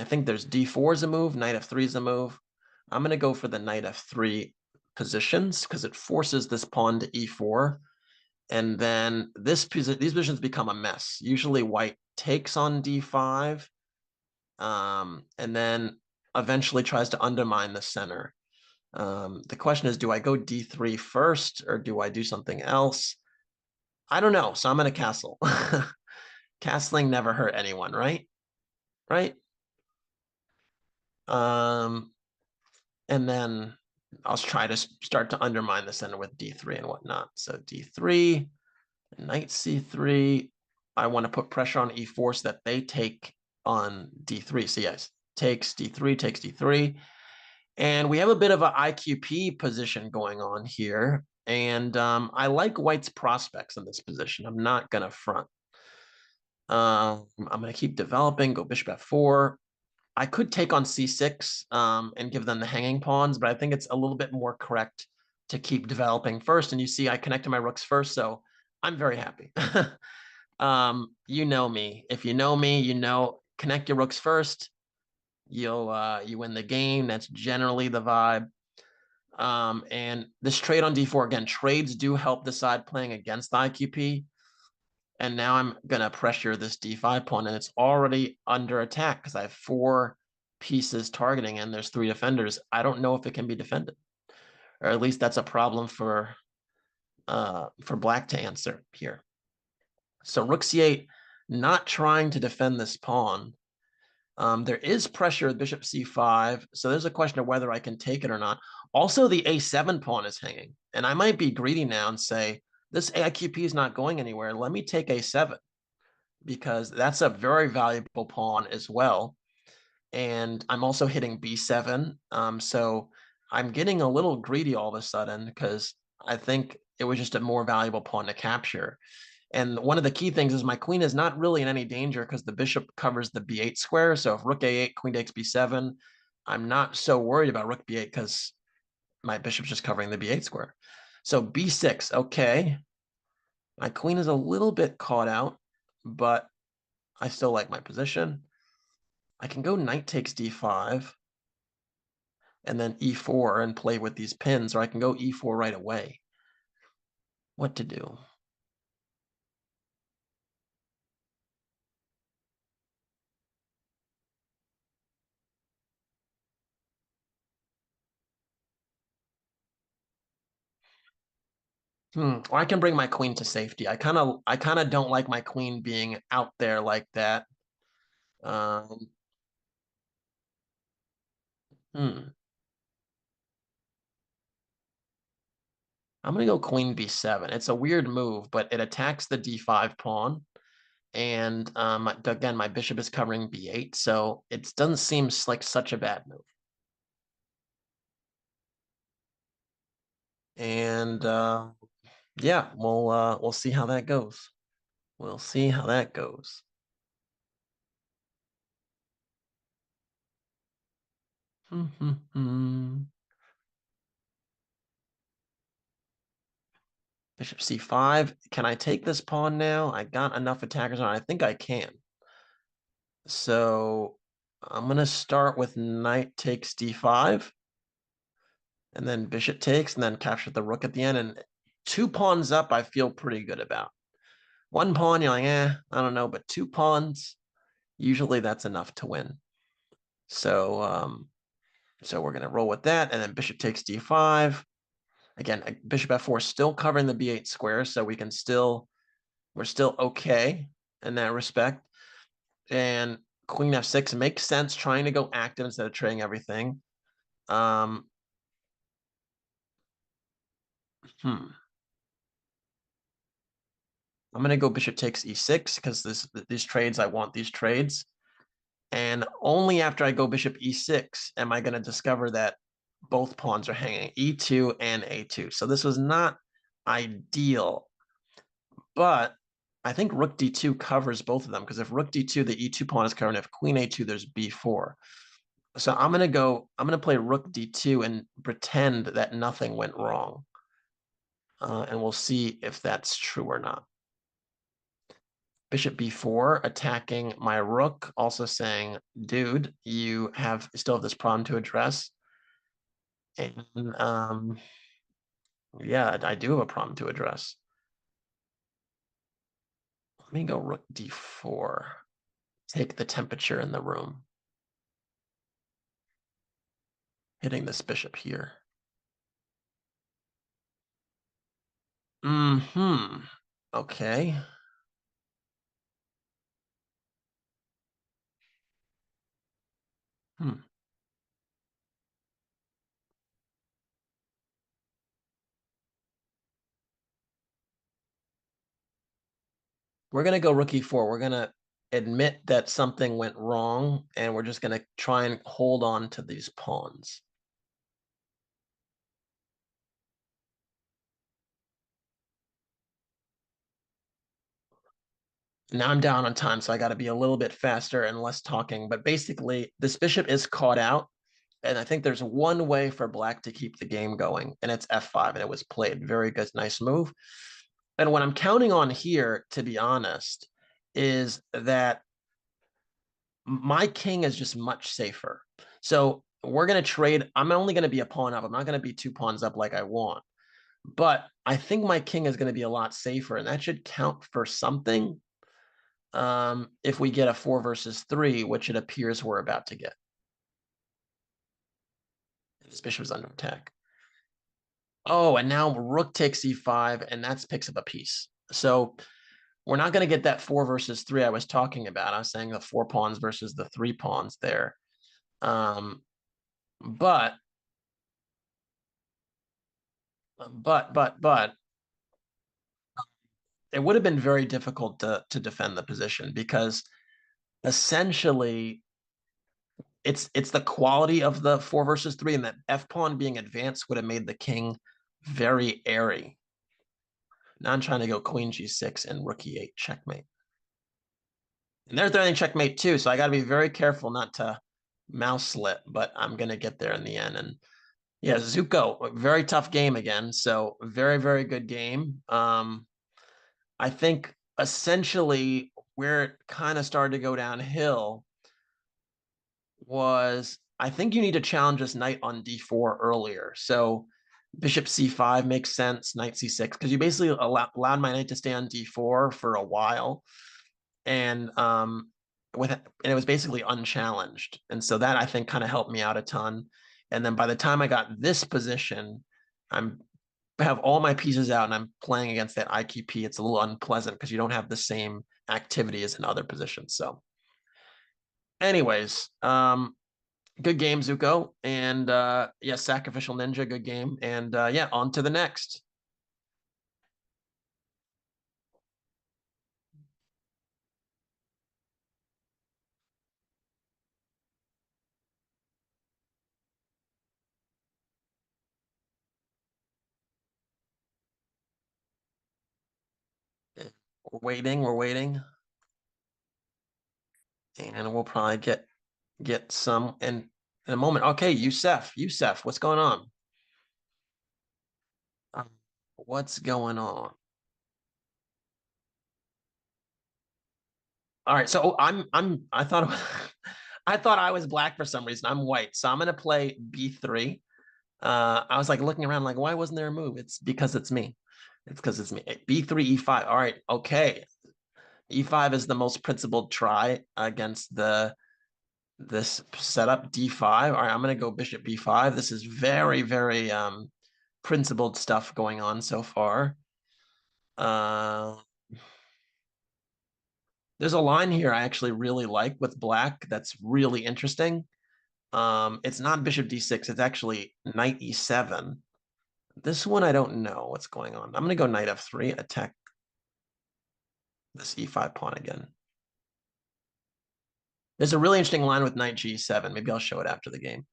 think there's d4 is a move, knight f3 is a move. I'm going to go for the knight f3 positions because it forces this pawn to e4. And then these positions become a mess. Usually white takes on d5, and then eventually tries to undermine the center. The question is, do I go d3 first or do I do something else? I don't know. So I'm going to castle. Castling never hurt anyone, right? Right? And then I'll try to start to undermine the center with d3 and whatnot. So d3, knight c3. I want to put pressure on e4 so that they take on d3. So yes, takes d3, takes d3. And we have a bit of an IQP position going on here. And I like white's prospects in this position. I'm not going to front. I'm going to keep developing, go bishop f4. I could take on c6 and give them the hanging pawns, but I think it's a little bit more correct to keep developing first. And you see I connected my rooks first, so I'm very happy. You know me. If you know me, you know connect your rooks first. You win the game. That's generally the vibe. And this trade on d4, again, trades do help the side playing against the IQP. And now I'm going to pressure this d5 pawn, and it's already under attack because I have 4 pieces targeting, and there's 3 defenders. I don't know if it can be defended, or at least that's a problem for black to answer here. So rook c8, not trying to defend this pawn. There is pressure with bishop c5, so there's a question of whether I can take it or not. Also, the a7 pawn is hanging, and I might be greedy now and say, this AIQP is not going anywhere. Let me take A7 because that's a very valuable pawn as well. And I'm also hitting B7. So I'm getting a little greedy all of a sudden because I think it was just a more valuable pawn to capture. And one of the key things is my queen is not really in any danger because the bishop covers the B8 square. So if rook A8, queen takes B7, I'm not so worried about rook B8 because my bishop's just covering the B8 square. So B6, okay. My queen is a little bit caught out, but I still like my position. I can go knight takes D5 and then E4 and play with these pins, or I can go E4 right away. What to do? Or I can bring my queen to safety. I kind of don't like my queen being out there like that. Um, hmm. I'm gonna go queen B7. It's a weird move, but it attacks the D5 pawn. And again, my bishop is covering B8, so it doesn't seem like such a bad move. And yeah, we'll see how that goes. We'll see how that goes. Bishop C5. Can I take this pawn now? I got enough attackers on. I think I can. So I'm gonna start with knight takes D5, and then bishop takes, and then capture the rook at the end. And 2 pawns up, I feel pretty good about. 1 pawn, you're like, I don't know, but 2 pawns, usually that's enough to win. So so we're gonna roll with that, and then bishop takes D5. Again, bishop F4 still covering the B8 square, so we're still okay in that respect. And queen F6 makes sense, trying to go active instead of trading everything. I'm gonna go bishop takes E6 because these trades, I want these trades. And only after I go bishop E6 am I gonna discover that both pawns are hanging, E2 and A2. So this was not ideal, but I think rook D2 covers both of them because if rook D2, the E2 pawn is covered, and if queen A2, there's B4. So I'm gonna play rook D2 and pretend that nothing went wrong. And we'll see if that's true or not. Bishop B4 attacking my rook, also saying, dude, you still have this problem to address. And yeah, I do have a problem to address. Let me go rook D4. Take the temperature in the room. Hitting this bishop here. Okay. We're going to go rook e4. We're going to admit that something went wrong, and we're just going to try and hold on to these pawns. Now I'm down on time, so I got to be a little bit faster and less talking. But basically, this bishop is caught out, and I think there's one way for black to keep the game going, and it's f5, and it was played. Very good, nice move. And what I'm counting on here, to be honest, is that my king is just much safer. So we're going to trade. I'm only going to be a pawn up. I'm not going to be 2 pawns up like I want. But I think my king is going to be a lot safer, and that should count for something if we get a 4 versus 3, which it appears we're about to get. This bishop is under attack. Oh, and now rook takes e5, and that picks up a piece. So we're not going to get that 4 versus 3 I was talking about. I was saying the 4 pawns versus the 3 pawns there. But it would have been very difficult to defend the position because essentially it's the quality of the 4 versus 3, and that f pawn being advanced would have made the king very airy. Now I'm trying to go queen g6 and rook e8 checkmate. And they're threatening checkmate too, so I got to be very careful not to mouse slit, but I'm going to get there in the end. And yeah, Zuko, very tough game again. So very, very good game. I think essentially where it kind of started to go downhill was I think you need to challenge this knight on d4 earlier. So bishop c5 makes sense, knight c6, because you basically allowed my knight to stay on d4 for a while. And it was basically unchallenged. And so that I think kind of helped me out a ton. And then by the time I got this position, I have all my pieces out and I'm playing against that IQP. It's a little unpleasant because you don't have the same activity as in other positions. So anyways, good game, Zuko. And yeah, Sacrificial Ninja, good game. And yeah, on to the next. We're waiting. And we'll probably get some in a moment. Okay, Youssef, what's going on? What's going on? All right, so I thought I thought I was black for some reason. I'm white, so I'm gonna play b3. I was like looking around, like, why wasn't there a move? It's because it's me. It's because it's me. b3 e5. All right, okay. e5 is the most principled try against this setup. d5. All right, I'm gonna go bishop b5. This is very, very principled stuff going on so far. There's a line here I actually really like with black that's really interesting. It's not bishop d6, it's actually knight e7. This one I don't know what's going on. I'm gonna go knight f3, attack this e5 pawn again. There's a really interesting line with knight g7. Maybe I'll show it after the game.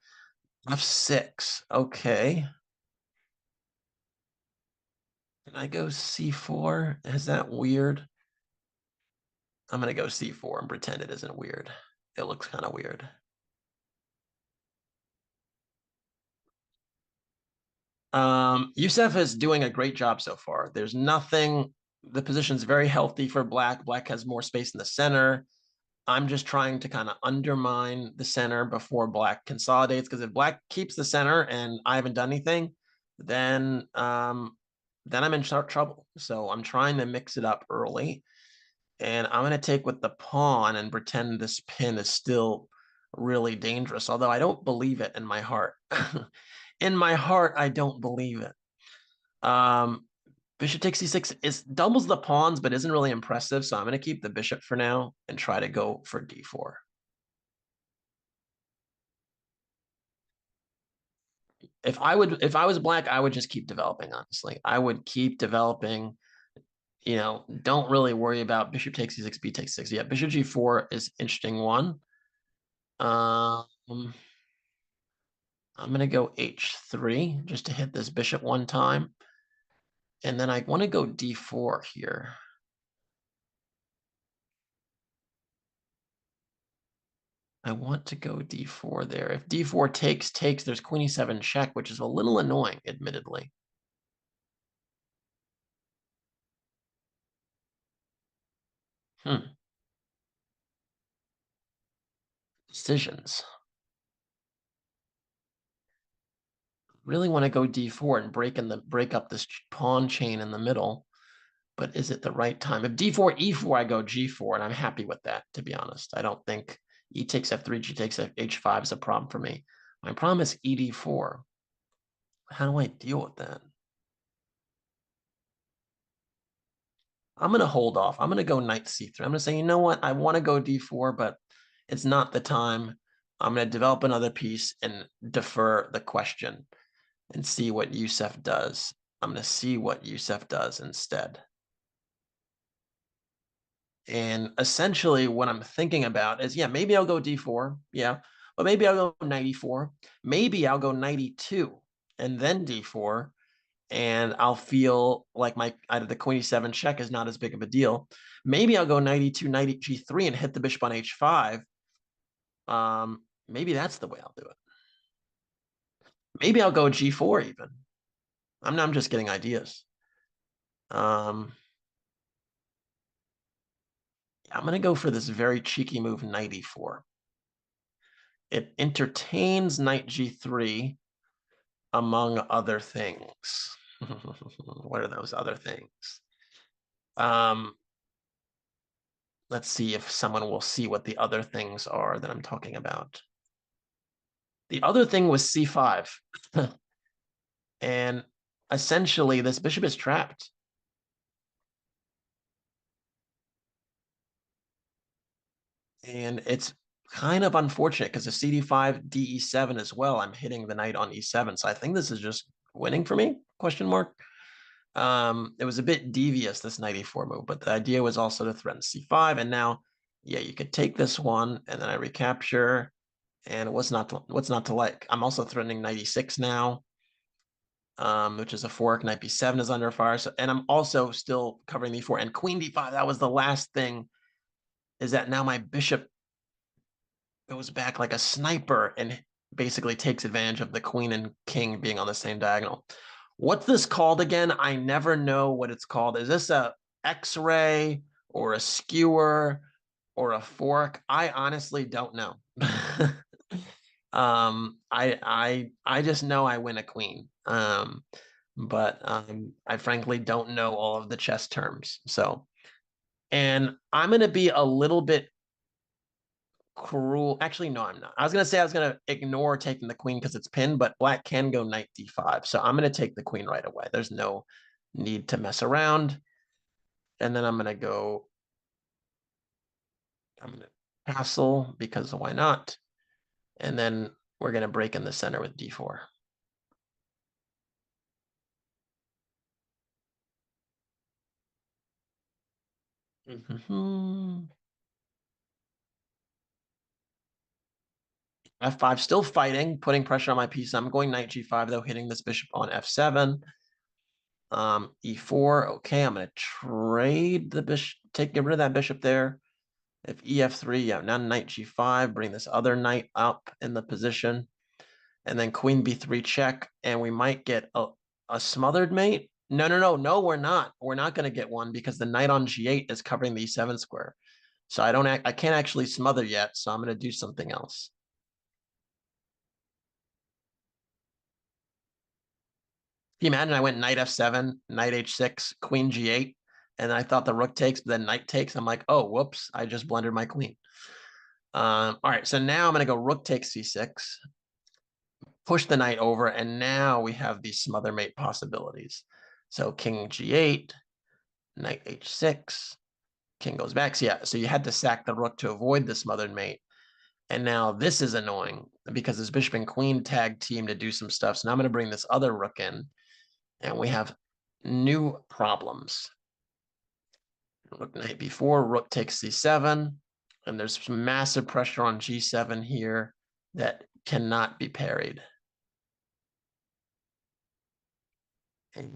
f6, okay. Can I go c4? Is that weird? I'm gonna go c4 and pretend it isn't weird. It looks kind of weird. Youssef is doing a great job so far. There's nothing, the position's very healthy for black. Black has more space in the center. I'm just trying to kind of undermine the center before black consolidates, because if black keeps the center and I haven't done anything, then I'm in trouble. So I'm trying to mix it up early. And I'm going to take with the pawn and pretend this pin is still really dangerous, although I don't believe it in my heart. In my heart, I don't believe it. Bishop takes c6 is doubles the pawns, but isn't really impressive. So I'm going to keep the bishop for now and try to go for d4. If I was black, I would just keep developing, honestly. I would keep developing, don't really worry about bishop takes c6, b takes 6. Yeah, bishop g4 is interesting one. I'm going to go h3 just to hit this bishop one time. And then I want to go d4 here. I want to go d4 there. If d4 takes, there's queen e7 check, which is a little annoying, admittedly. Decisions. Really want to go d4 and break up this pawn chain in the middle, but is it the right time? If d4, e4, I go g4, and I'm happy with that, to be honest. I don't think e takes f3, g takes h5 is a problem for me. My problem is ed4. How do I deal with that? I'm going to hold off. I'm going to go knight c3. I'm going to say, you know what? I want to go d4, but it's not the time. I'm going to develop another piece and defer the question and see what Youssef does. I'm going to see what Youssef does instead. And essentially what I'm thinking about is, yeah, maybe I'll go d4. Yeah. But maybe I'll go 94. Maybe I'll go 92 and then d4. And I'll feel like the queen e7 check is not as big of a deal. Maybe I'll go 92, 90 g3 and hit the bishop on h5. Maybe that's the way I'll do it. Maybe I'll go g4 even. I'm just getting ideas. I'm gonna go for this very cheeky move, knight e4. It entertains knight g3 among other things. What are those other things? Let's see if someone will see what the other things are that I'm talking about. The other thing was c5. And essentially, this bishop is trapped. And it's kind of unfortunate because the cd5, de7 as well. I'm hitting the knight on e7. So I think this is just winning for me, question mark. It was a bit devious, this knight e4 move, but the idea was also to threaten c5. And now, yeah, you could take this one and then I recapture. And what's not to like? I'm also threatening knight e6 now, which is a fork. Knight b7 is under fire. So, and I'm also still covering the e4 and queen d5. That was the last thing, is that now my bishop goes back like a sniper and basically takes advantage of the queen and king being on the same diagonal. What's this called again? I never know what it's called. Is this a X-ray or a skewer or a fork? I honestly don't know. I just know I win a queen. But I frankly don't know all of the chess terms. So, and I'm going to be a little bit cruel. Actually, no, I'm not. I was going to say I was going to ignore taking the queen because it's pinned, but black can go knight d5. So I'm going to take the queen right away. There's no need to mess around. And then I'm going to castle because why not? And then we're going to break in the center with d4. F5 still fighting, putting pressure on my piece. I'm going knight g5 though, hitting this bishop on f7. E4. Okay, I'm going to trade the bishop, get rid of that bishop there. If ef3, yeah, now knight g5, bring this other knight up in the position. And then queen b3 check, and we might get a smothered mate. No, we're not. We're not going to get one because the knight on g8 is covering the e7 square. So I can't actually smother yet, so I'm going to do something else. Can you imagine I went knight f7, knight h6, queen g8, and I thought the rook takes, but then knight takes. I'm like, oh, whoops, I just blundered my queen. All right, so now I'm going to go rook takes c6, push the knight over, and now we have these smother mate possibilities. So king g8, knight h6, king goes back. So you had to sack the rook to avoid the smothered mate. And now this is annoying because this bishop and queen tag team to do some stuff. So now I'm going to bring this other rook in. And we have new problems. Rook knight b4, rook takes c7, and there's some massive pressure on g7 here that cannot be parried. And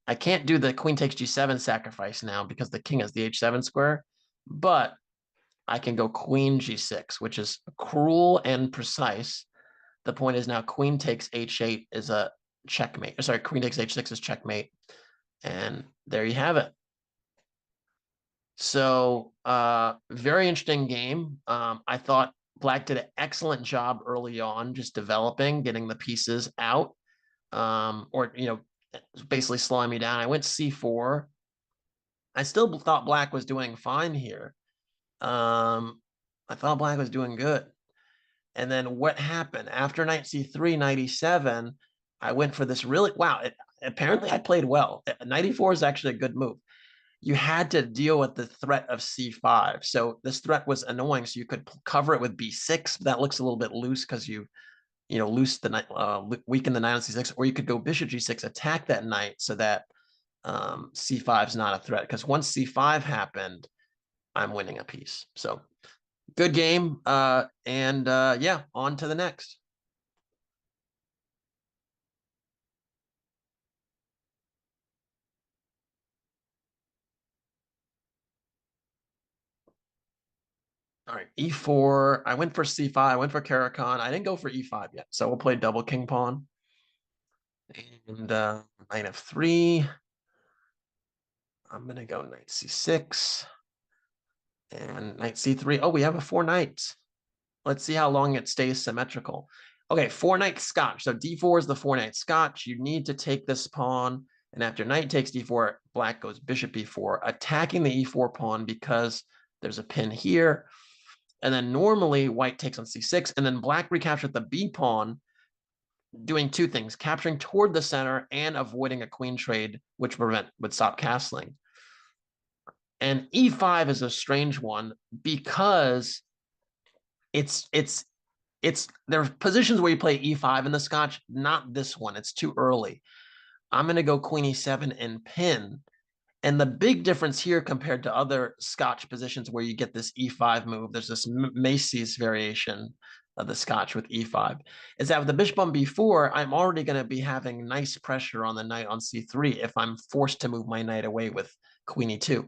I can't do the queen takes g7 sacrifice now because the king is the h7 square, but I can go queen g6, which is cruel and precise. The point is now queen takes h8 is a checkmate. Sorry, queen takes h6 is checkmate. And there you have it. So very interesting game. I thought black did an excellent job early on, just developing, getting the pieces out, or, basically slowing me down. I went c4. I still thought black was doing fine here. I thought black was doing good. And then what happened? After knight c3, knight e7, I went for this really, wow, apparently I played well. Knight e4 is actually a good move. You had to deal with the threat of c5. So this threat was annoying. So you could cover it with b6. But that looks a little bit loose because loose the knight, weaken the knight on c6. Or you could go bishop g6, attack that knight so that c5 is not a threat. Because once c5 happened, I'm winning a piece. So good game. Yeah, on to the next. All right, e4. I went for c5. I went for Caro-Kann. I didn't go for e5 yet, so we'll play double king pawn. And knight f3. I'm gonna go knight c6 and knight c3. Oh, we have a 4 knights. Let's see how long it stays symmetrical. Okay, 4 knight Scotch. So d4 is the 4 knight Scotch. You need to take this pawn, and after knight takes d4, black goes bishop b4, attacking the e4 pawn because there's a pin here. And then normally white takes on c6, and then black recaptures the b pawn, doing two things: capturing toward the center and avoiding a queen trade, which would stop castling. And e5 is a strange one because it's there are positions where you play e5 in the Scotch, not this one. It's too early. I'm going to go queen e7 and pin. And the big difference here compared to other Scotch positions where you get this e5 move, there's this Macy's variation of the Scotch with e5, is that with the bishop on b4, I'm already going to be having nice pressure on the knight on c3 if I'm forced to move my knight away with queen e2.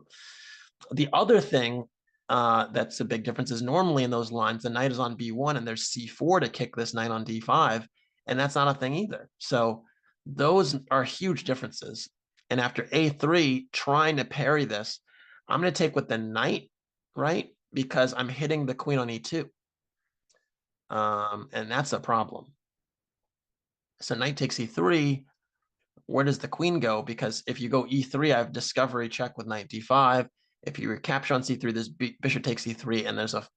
The other thing that's a big difference is normally in those lines, the knight is on b1 and there's c4 to kick this knight on d5, and that's not a thing either. So those are huge differences. And after a3, trying to parry this, I'm going to take with the knight, right? Because I'm hitting the queen on e2. And that's a problem. So knight takes e3. Where does the queen go? Because if you go e3, I have discovery check with knight d5. If you recapture on c3, this bishop takes e3, and there's a...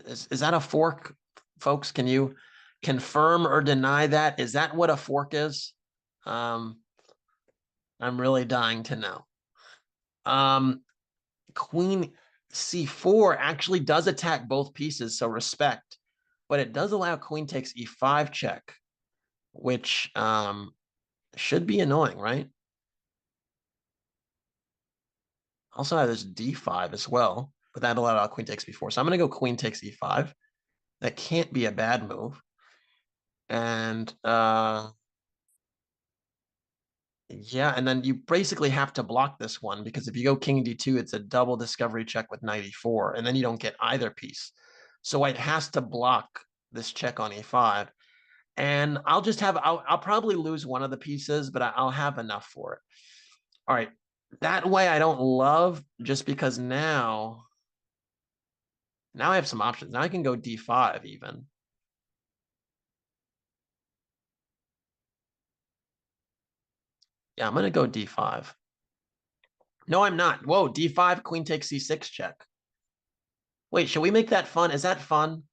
Is that a fork, folks? Can you confirm or deny that? Is that what a fork is? I'm really dying to know. Queen c4 actually does attack both pieces, so respect. But it does allow queen takes e5 check, which should be annoying, right? Also have this d5 as well, but that allowed queen takes b4. So I'm going to go queen takes e5. That can't be a bad move. And yeah, and then you basically have to block this one, because if you go king d2, it's a double discovery check with knight e4, and then you don't get either piece. So white has to block this check on e5. And I'll probably lose one of the pieces, but I'll have enough for it. All right. That way I don't love, just because now I have some options. Now I can go d5 even. Yeah, I'm going to go d5. No, I'm not. Whoa, d5, queen takes c6 check. Wait, should we make that fun? Is that fun?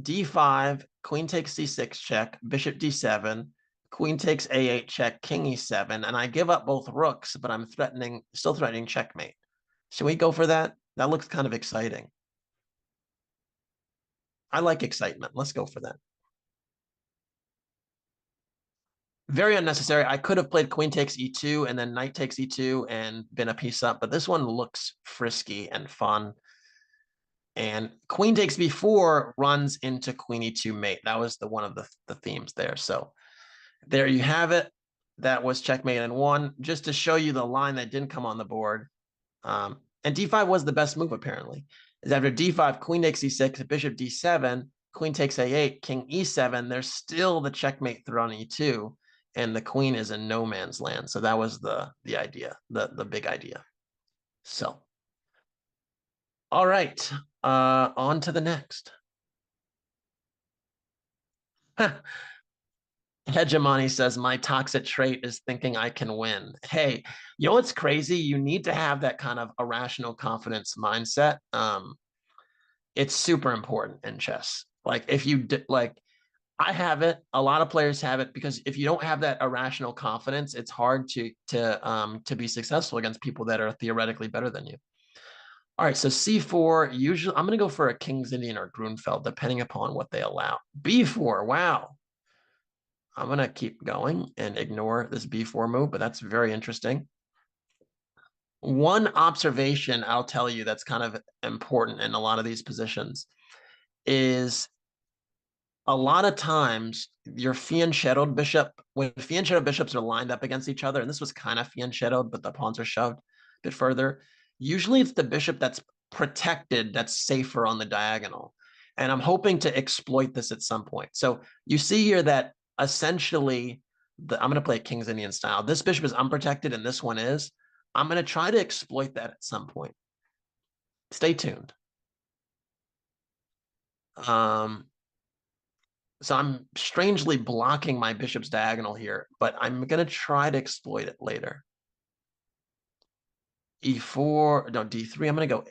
d5, queen takes c6 check, bishop d7, queen takes a8 check, king e7, and I give up both rooks, but I'm still threatening checkmate. Should we go for that? That looks kind of exciting. I like excitement. Let's go for that. Very unnecessary. I could have played queen takes e2 and then knight takes e2 and been a piece up, but this one looks frisky and fun. And queen takes b4 runs into queen e2 mate. That was one of the themes there. So there you have it. That was checkmate and one. Just to show you the line that didn't come on the board. And d5 was the best move, apparently. Is after d5, queen takes e6, bishop d7, queen takes a8, king e7. There's still the checkmate through on e2, and the queen is in no man's land. So that was the idea, the big idea. So, all right, on to the next. Hegemony says, my toxic trait is thinking I can win. Hey, you know what's crazy? You need to have that kind of irrational confidence mindset. It's super important in chess. Like if you I have it, a lot of players have it, because if you don't have that irrational confidence, it's hard to be successful against people that are theoretically better than you. All right, so c4, usually I'm going to go for a King's Indian or Grunfeld, depending upon what they allow. b4, wow. I'm going to keep going and ignore this b4 move, but that's very interesting. One observation I'll tell you that's kind of important in a lot of these positions is a lot of times your fianchettoed bishop, when fianchettoed bishops are lined up against each other, and this was kind of fianchettoed, but the pawns are shoved a bit further, usually it's the bishop that's protected that's safer on the diagonal. And I'm hoping to exploit this at some point. So you see here that essentially, I'm going to play a King's Indian style. This bishop is unprotected and this one is. I'm going to try to exploit that at some point. Stay tuned. So I'm strangely blocking my bishop's diagonal here, but I'm going to try to exploit it later. E4, no, D3, I'm going to go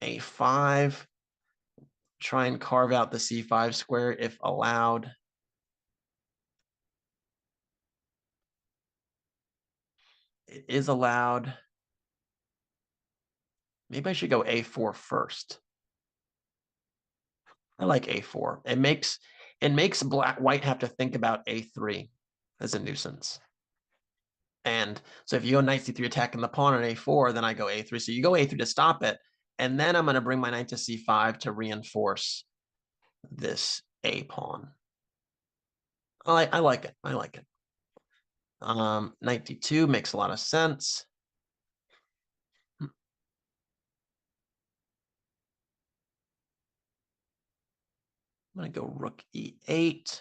A5. Try and carve out the C5 square if allowed. It is allowed. Maybe I should go A4 first. I like A4. It makes white have to think about A3 as a nuisance. And so if you go knight c3 attacking the pawn on A4, then I go A3. So you go A3 to stop it. And then I'm going to bring my knight to C5 to reinforce this A pawn. I like it. I like it. Knight D2 makes a lot of sense. I'm going to go rook E8.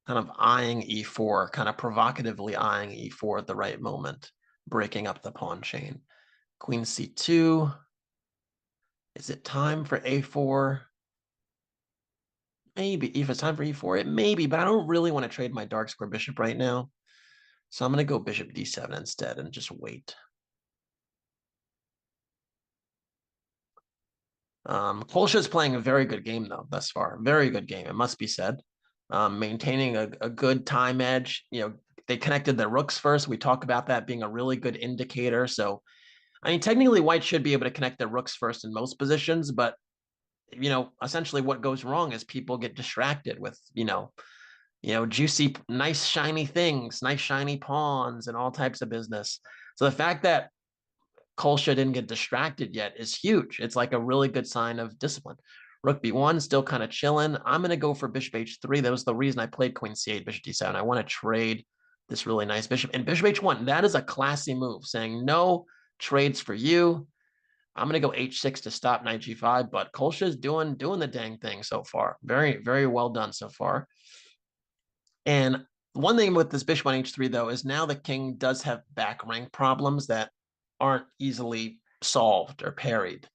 Kind of eyeing E4, kind of provocatively eyeing E4 at the right moment, breaking up the pawn chain. Queen C2. Is it time for A4? Maybe. If it's time for E4, it may be, but I don't really want to trade my dark square bishop right now. So I'm going to go bishop D7 instead and just wait. Kolsha's playing a very good game, though, thus far. Very good game, it must be said. Maintaining a good time edge. You know, they connected the rooks first. We talk about that being a really good indicator. So, I mean, technically, white should be able to connect the rooks first in most positions, but, you know, essentially what goes wrong is people get distracted with, juicy, nice, shiny things, nice, shiny pawns, and all types of business. So the fact that Kolsha didn't get distracted yet is huge. It's like a really good sign of discipline. Rook B1, still kind of chilling. I'm going to go for bishop H3. That was the reason I played Queen C8, bishop D7. I want to trade this really nice bishop. And bishop H1, that is a classy move, saying no trades for you. I'm going to go H6 to stop knight G5, but Kolsha is doing the dang thing so far. Very, very well done so far. And one thing with this bishop on H3, though, is now the king does have back rank problems that aren't easily solved or parried.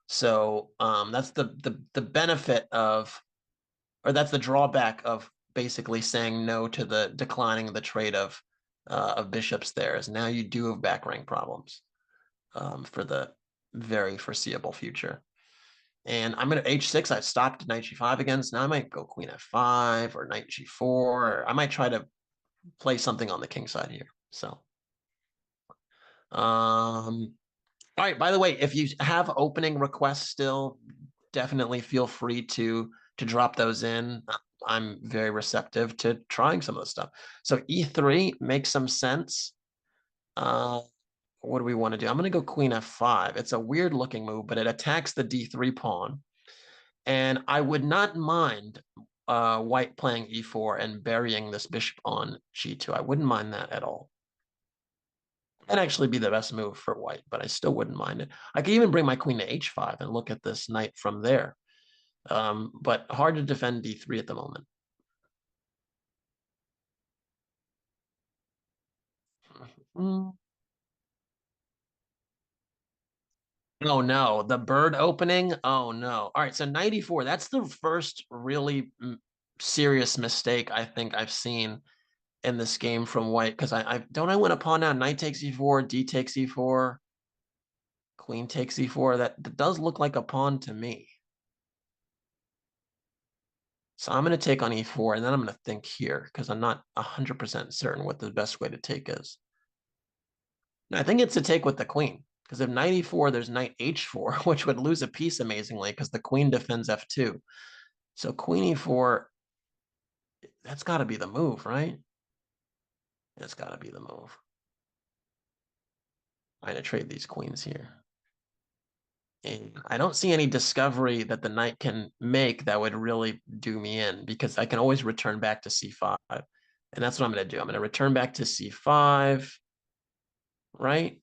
So that's the benefit of, or that's the drawback of basically saying no to the declining of the trade of bishops there, is now you do have back rank problems for the very foreseeable future. And I'm going to H6. I stopped knight G5 again. So now I might go queen F5 or knight G4. Or I might try to play something on the king side here. So, all right. By the way, if you have opening requests still, definitely feel free to drop those in. I'm very receptive to trying some of the stuff. So E3 makes some sense. What do we want to do? I'm going to go queen F5. It's a weird looking move, but it attacks the D3 pawn. And I would not mind white playing E4 and burying this bishop on G2. I wouldn't mind that at all. That'd actually be the best move for white, but I still wouldn't mind it. I could even bring my queen to H5 and look at this knight from there. But hard to defend D3 at the moment. Oh no, the bird opening. Oh no. All right, so 94. That's the first really serious mistake I think I've seen in this game from white, because I win a pawn now. Knight takes E4, D takes E4, queen takes E4. That does look like a pawn to me. So I'm going to take on E4, and then I'm going to think here, because I'm not 100% certain what the best way to take is. And I think it's to take with the queen, because if knight E4, there's knight H4, which would lose a piece amazingly, because the queen defends F2. So queen E4, that's got to be the move, right? It's got to be the move. I'm going to trade these queens here. And I don't see any discovery that the knight can make that would really do me in, because I can always return back to c5. And that's what I'm going to do. I'm going to return back to c5, right?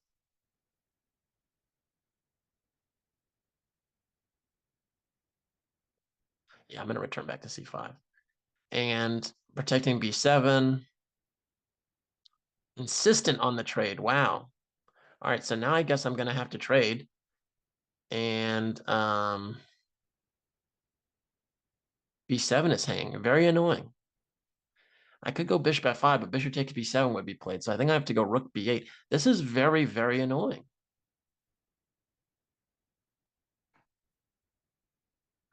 Yeah, I'm going to return back to c5. And protecting b7. Insistent on the trade. Wow. All right, so now I guess I'm going to have to trade. And b7 is hanging. Very annoying. I could go bishop f5, but bishop takes b7 would be played. So I think I have to go rook b8. This is very, very annoying.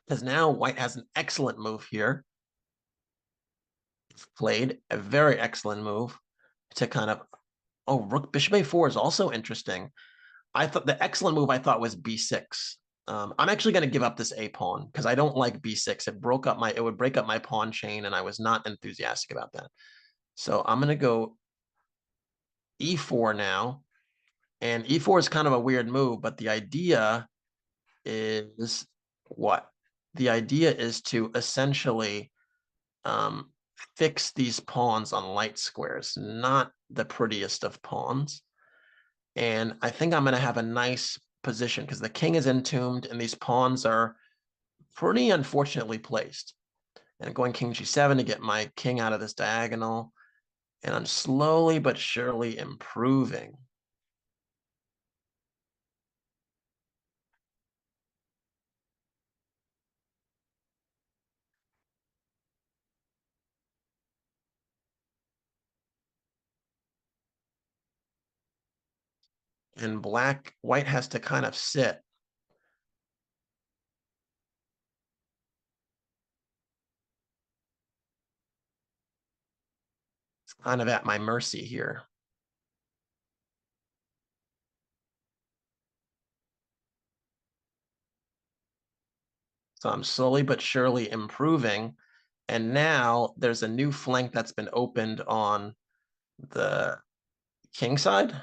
Because now white has an excellent move here. Played a very excellent move to kind of, oh, rook bishop a4 is also interesting. I thought the excellent move I thought was b6. I'm actually going to give up this a pawn because I don't like b6. It would break up my pawn chain, and I was not enthusiastic about that. So I'm going to go e4 now, and e4 is kind of a weird move, but the idea is what? The idea is to essentially fix these pawns on light squares, not the prettiest of pawns. And I think I'm going to have a nice position because the king is entombed and these pawns are pretty unfortunately placed. And going king g7 to get my king out of this diagonal. And I'm slowly but surely improving. And white has to kind of sit. It's kind of at my mercy here. So I'm slowly but surely improving. And now there's a new flank that's been opened on the king side,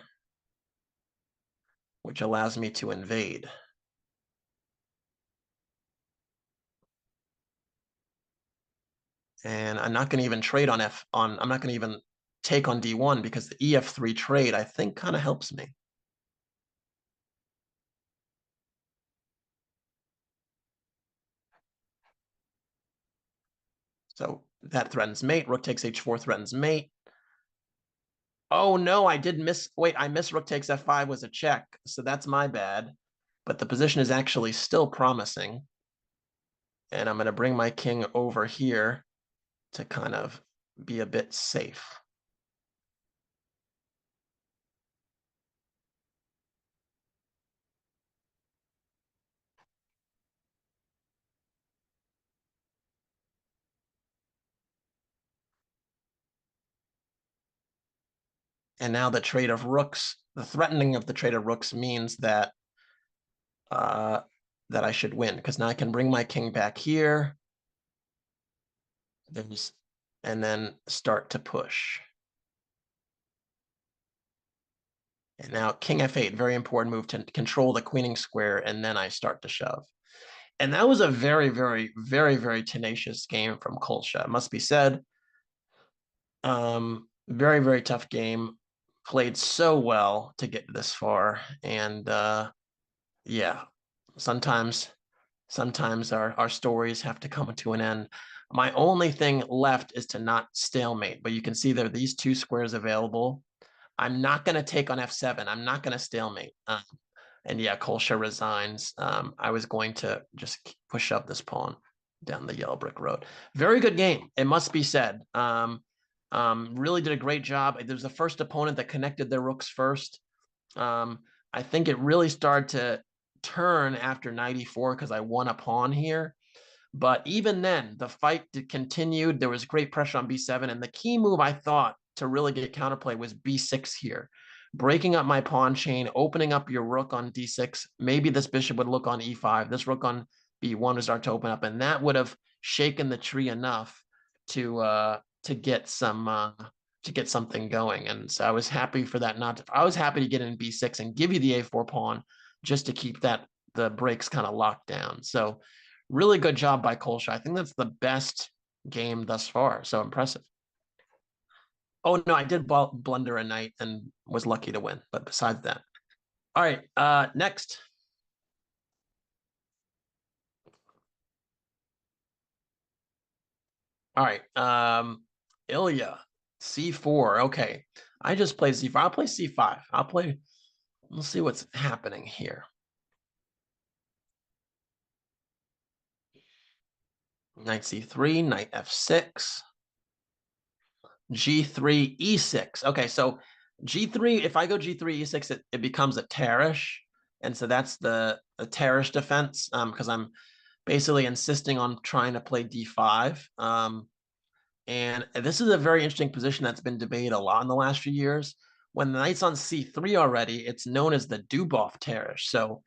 which allows me to invade. And I'm not going to even trade on I'm not going to even take on d1 because the ef3 trade, I think, kind of helps me. So that threatens mate. Rook takes h4 threatens mate. Oh, no, I did miss. Wait, I missed rook takes f5 was a check. So that's my bad. But the position is actually still promising. And I'm going to bring my king over here to kind of be a bit safe. And now the trade of rooks, the threatening of the trade of rooks means that that I should win, because now I can bring my king back here. And then start to push. And now king f8, very important move to control the queening square, and then I start to shove. And that was a very, very, very, very tenacious game from Kolsha, it must be said. Very, very tough game. Played so well to get this far. And yeah, sometimes our stories have to come to an end. My only thing left is to not stalemate, but you can see there are these two squares available. I'm not going to take on f7. I'm not going to stalemate. And yeah, Kolsha resigns. I was going to just push up this pawn down the yellow brick road. Very good game, it must be said. Really did a great job. There was the first opponent that connected their rooks first. I think it really started to turn after knight e4 because I won a pawn here. But even then, the fight continued. There was great pressure on b7. And the key move, I thought, to really get counterplay was b6 here. Breaking up my pawn chain, opening up your rook on d6. Maybe this bishop would look on e5. This rook on b1 would start to open up. And that would have shaken the tree enough to get some to get something going. And so I was happy for that. I was happy to get in b6 and give you the a4 pawn just to keep the breaks kind of locked down. So really good job by Kolsha. I think that's the best game thus far. So impressive. Oh no, I did blunder a knight and was lucky to win. But besides that, all right. Next. All right. Ilya, c4. Okay. I just played c4. I'll play c5. We'll see what's happening here. Knight c3, knight f6, g3, e6. Okay, so g3, if I go g3, e6, it becomes a Tarrasch. And so that's the Tarrasch defense, because I'm basically insisting on trying to play d5. And this is a very interesting position that's been debated a lot in the last few years. When the knight's on c3 already, it's known as the Dubov Tarrasch. So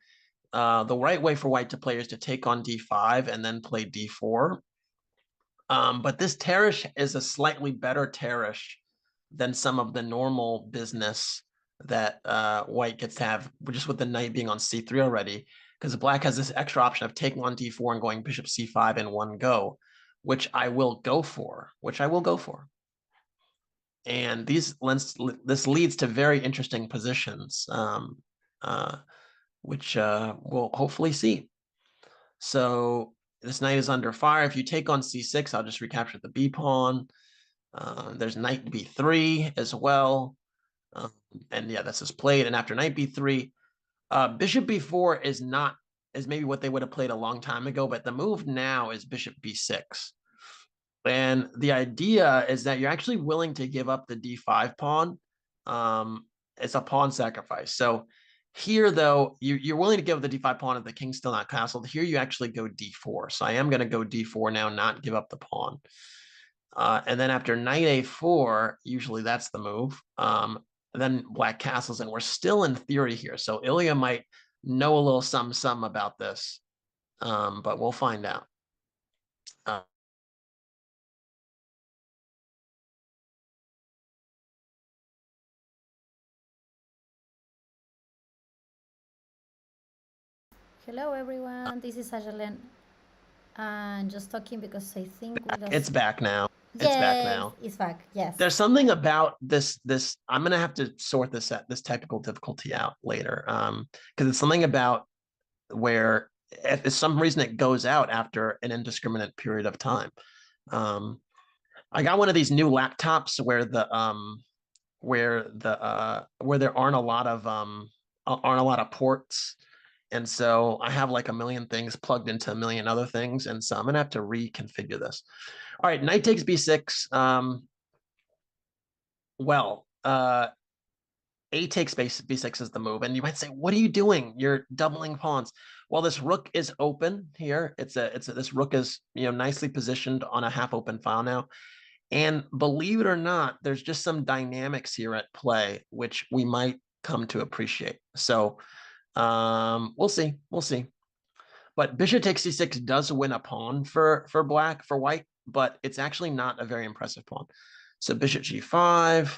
the right way for white to play is to take on d5 and then play d4. But this Tarrasch is a slightly better Tarrasch than some of the normal business that white gets to have, just with the knight being on c3 already, because black has this extra option of taking on d4 and going bishop c5 in one go, which I will go for. And this leads to very interesting positions, which we'll hopefully see. So this knight is under fire. If you take on c6, I'll just recapture the b pawn. There's knight b3 as well. And yeah, this is played. And after knight b3, bishop b4 is maybe what they would have played a long time ago, but the move now is bishop b6. And the idea is that you're actually willing to give up the d5 pawn. It's a pawn sacrifice. So here, though, you're willing to give up the d5 pawn if the king's still not castled. Here, you actually go d4. So I am going to go d4 now, not give up the pawn. And then after knight a4, usually that's the move. Then black castles, and we're still in theory here. So Ilya might know a little some about this, but we'll find out. Hello everyone, this is Ajalen. And just talking because I think we lost... It's back now. Yes, it's back now. It's back. Yes. There's something about this. I'm gonna have to sort this technical difficulty out later. Because it's something about where if for some reason it goes out after an indiscriminate period of time. I got one of these new laptops where there aren't a lot of ports. And so I have like a million things plugged into a million other things. And so I'm going to have to reconfigure this. All right, knight takes b6. A takes b6 is the move. And you might say, what are you doing? You're doubling pawns. Well, this rook is open here. This rook is, nicely positioned on a half open file now. And believe it or not, there's just some dynamics here at play, which we might come to appreciate. So we'll see. But bishop takes c6 does win a pawn for white, but it's actually not a very impressive pawn. So bishop g5.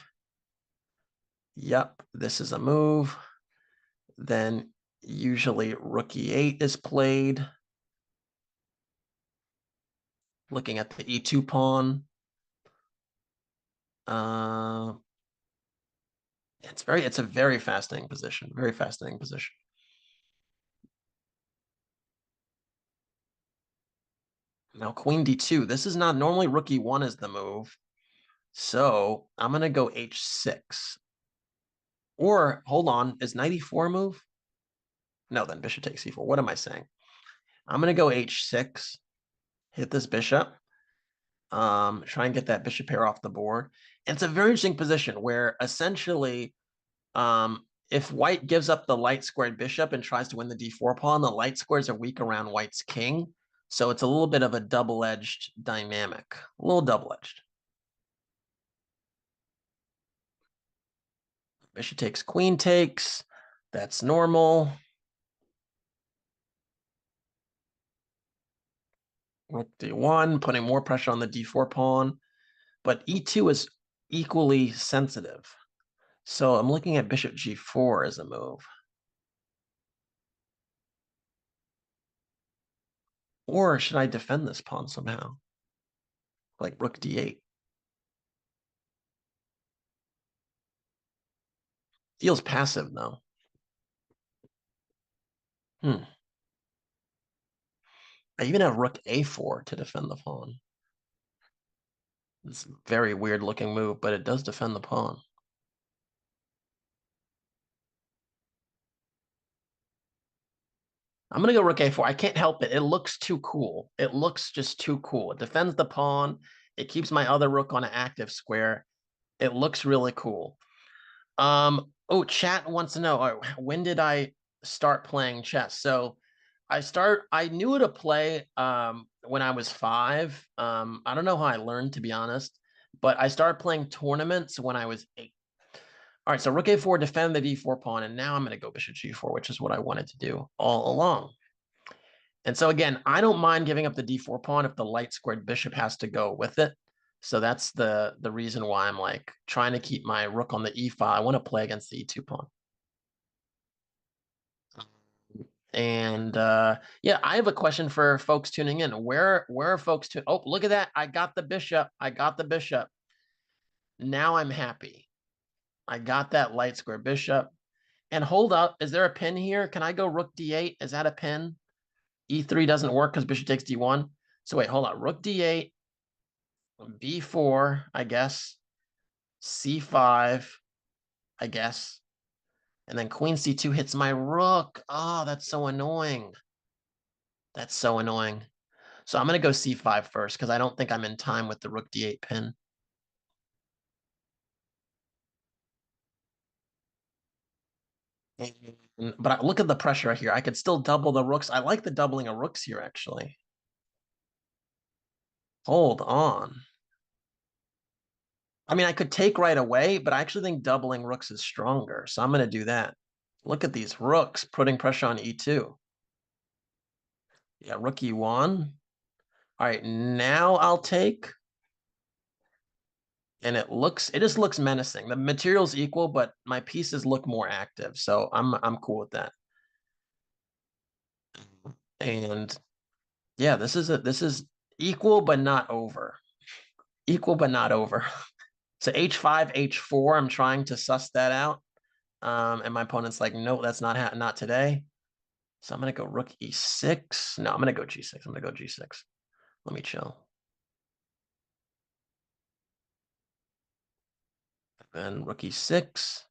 Yep, this is a move. Then usually rook e8 is played. Looking at the e2 pawn. It's a very fascinating position. Very fascinating position. Now queen d2. This is not normally rook e1 is the move. So I'm going to go h6. Or hold on, is knight e4 a move? No, then bishop takes c4. What am I saying? I'm going to go h6. Hit this bishop. Try and get that bishop pair off the board. And it's a very interesting position where essentially if white gives up the light squared bishop and tries to win the d4 pawn, the light squares are weak around white's king. So it's a little bit of a double-edged dynamic, a little double-edged. Bishop takes, queen takes. That's normal. Rook d1, putting more pressure on the d4 pawn. But e2 is equally sensitive. So I'm looking at bishop g4 as a move. Or should I defend this pawn somehow? Like rook d8. Feels passive though. I even have rook a4 to defend the pawn. It's a very weird looking move, but it does defend the pawn. I'm going to go rook a4. I can't help it. It looks too cool. It looks just too cool. It defends the pawn. It keeps my other rook on an active square. It looks really cool. Oh, chat wants to know, when did I start playing chess? So I knew how to play when I was 5. I don't know how I learned, to be honest, but I started playing tournaments when I was 8. All right, so rook a4, defend the d4 pawn, and now I'm going to go bishop g4, which is what I wanted to do all along. And so again, I don't mind giving up the d4 pawn if the light squared bishop has to go with it. So that's the reason why I'm like trying to keep my rook on the e file. I want to play against the e2 pawn. And yeah, I have a question for folks tuning in. Where are folks to? Oh, look at that. I got the bishop. I got the bishop. Now I'm happy. I got that light square bishop. And hold up, is there a pin here? Can I go rook d8? Is that a pin? E3 doesn't work because bishop takes d1. So wait, hold on. Rook d8, b4, I guess. c5, I guess. And then queen c2 hits my rook. Oh, that's so annoying. That's so annoying. So I'm going to go c5 first because I don't think I'm in time with the rook d8 pin. But look at the pressure here. I could still double the rooks. I like the doubling of rooks here, actually. Hold on. I mean, I could take right away, but I actually think doubling rooks is stronger. So I'm going to do that. Look at these rooks putting pressure on e2. Yeah, rook e1. All right, now I'll take. And it just looks menacing. The material's equal, but my pieces look more active. So I'm cool with that. And yeah, this is equal but not over. Equal but not over. So h5, h4, I'm trying to suss that out. And my opponent's like, no, that's not today. So I'm gonna go rook e6. No, I'm gonna go g6. I'm gonna go g6. Let me chill. And rook e6.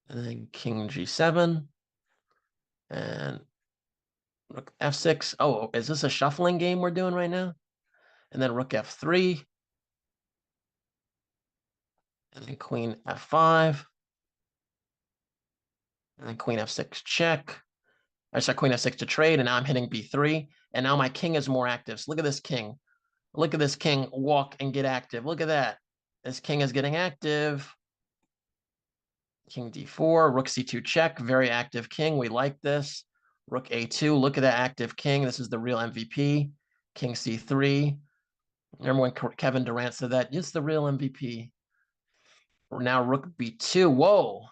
And then king g7. And rook f6. Oh, is this a shuffling game we're doing right now? And then rook f3. And then queen f5. And then queen f6 check. I saw queen f6 to trade, and now I'm hitting b3. And now my king is more active. So look at this king. Look at this king walk and get active. Look at that. This king is getting active. King d4, rook c2 check. Very active king. We like this. Rook a2. Look at that active king. This is the real MVP. King c3. Remember when Kevin Durant said that? It's the real MVP. Now rook b2. Whoa.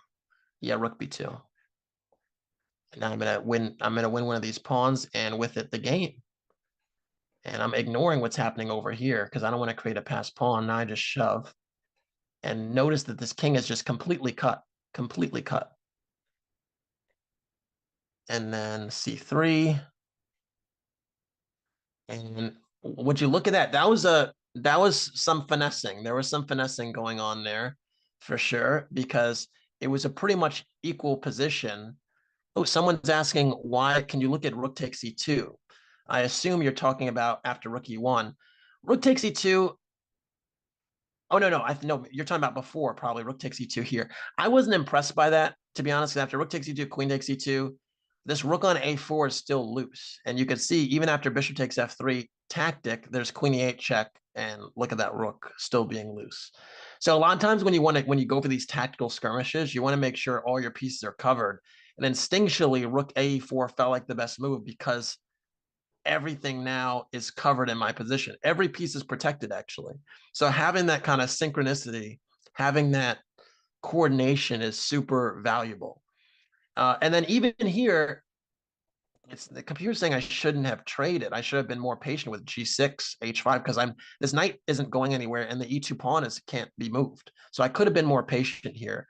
Yeah, rook b2. Now I'm gonna win one of these pawns, and with it the game. And I'm ignoring what's happening over here because I don't want to create a passed pawn. Now I just shove. And notice that this king is just completely cut. Completely cut. And then c3. And would you look at that? That was some finessing. There was some finessing going on there for sure, because it was a pretty much equal position. Oh, someone's asking, why can you look at rook takes e2? I assume you're talking about after rook e1. Rook takes e2. Oh, no, no, you're talking about before, probably rook takes e2 here. I wasn't impressed by that, to be honest. After rook takes e2, queen takes e2, this rook on a4 is still loose. And you can see, even after bishop takes f3 tactic, there's queen e8 check, and look at that rook still being loose. So a lot of times when you go for these tactical skirmishes, you want to make sure all your pieces are covered. And instinctually, rook a4 felt like the best move because everything now is covered in my position. Every piece is protected, actually. So having that kind of synchronicity, having that coordination is super valuable. And then even here, it's the computer saying I shouldn't have traded. I should have been more patient with G6, H5, because this knight isn't going anywhere, and the E2 pawn can't be moved. So I could have been more patient here.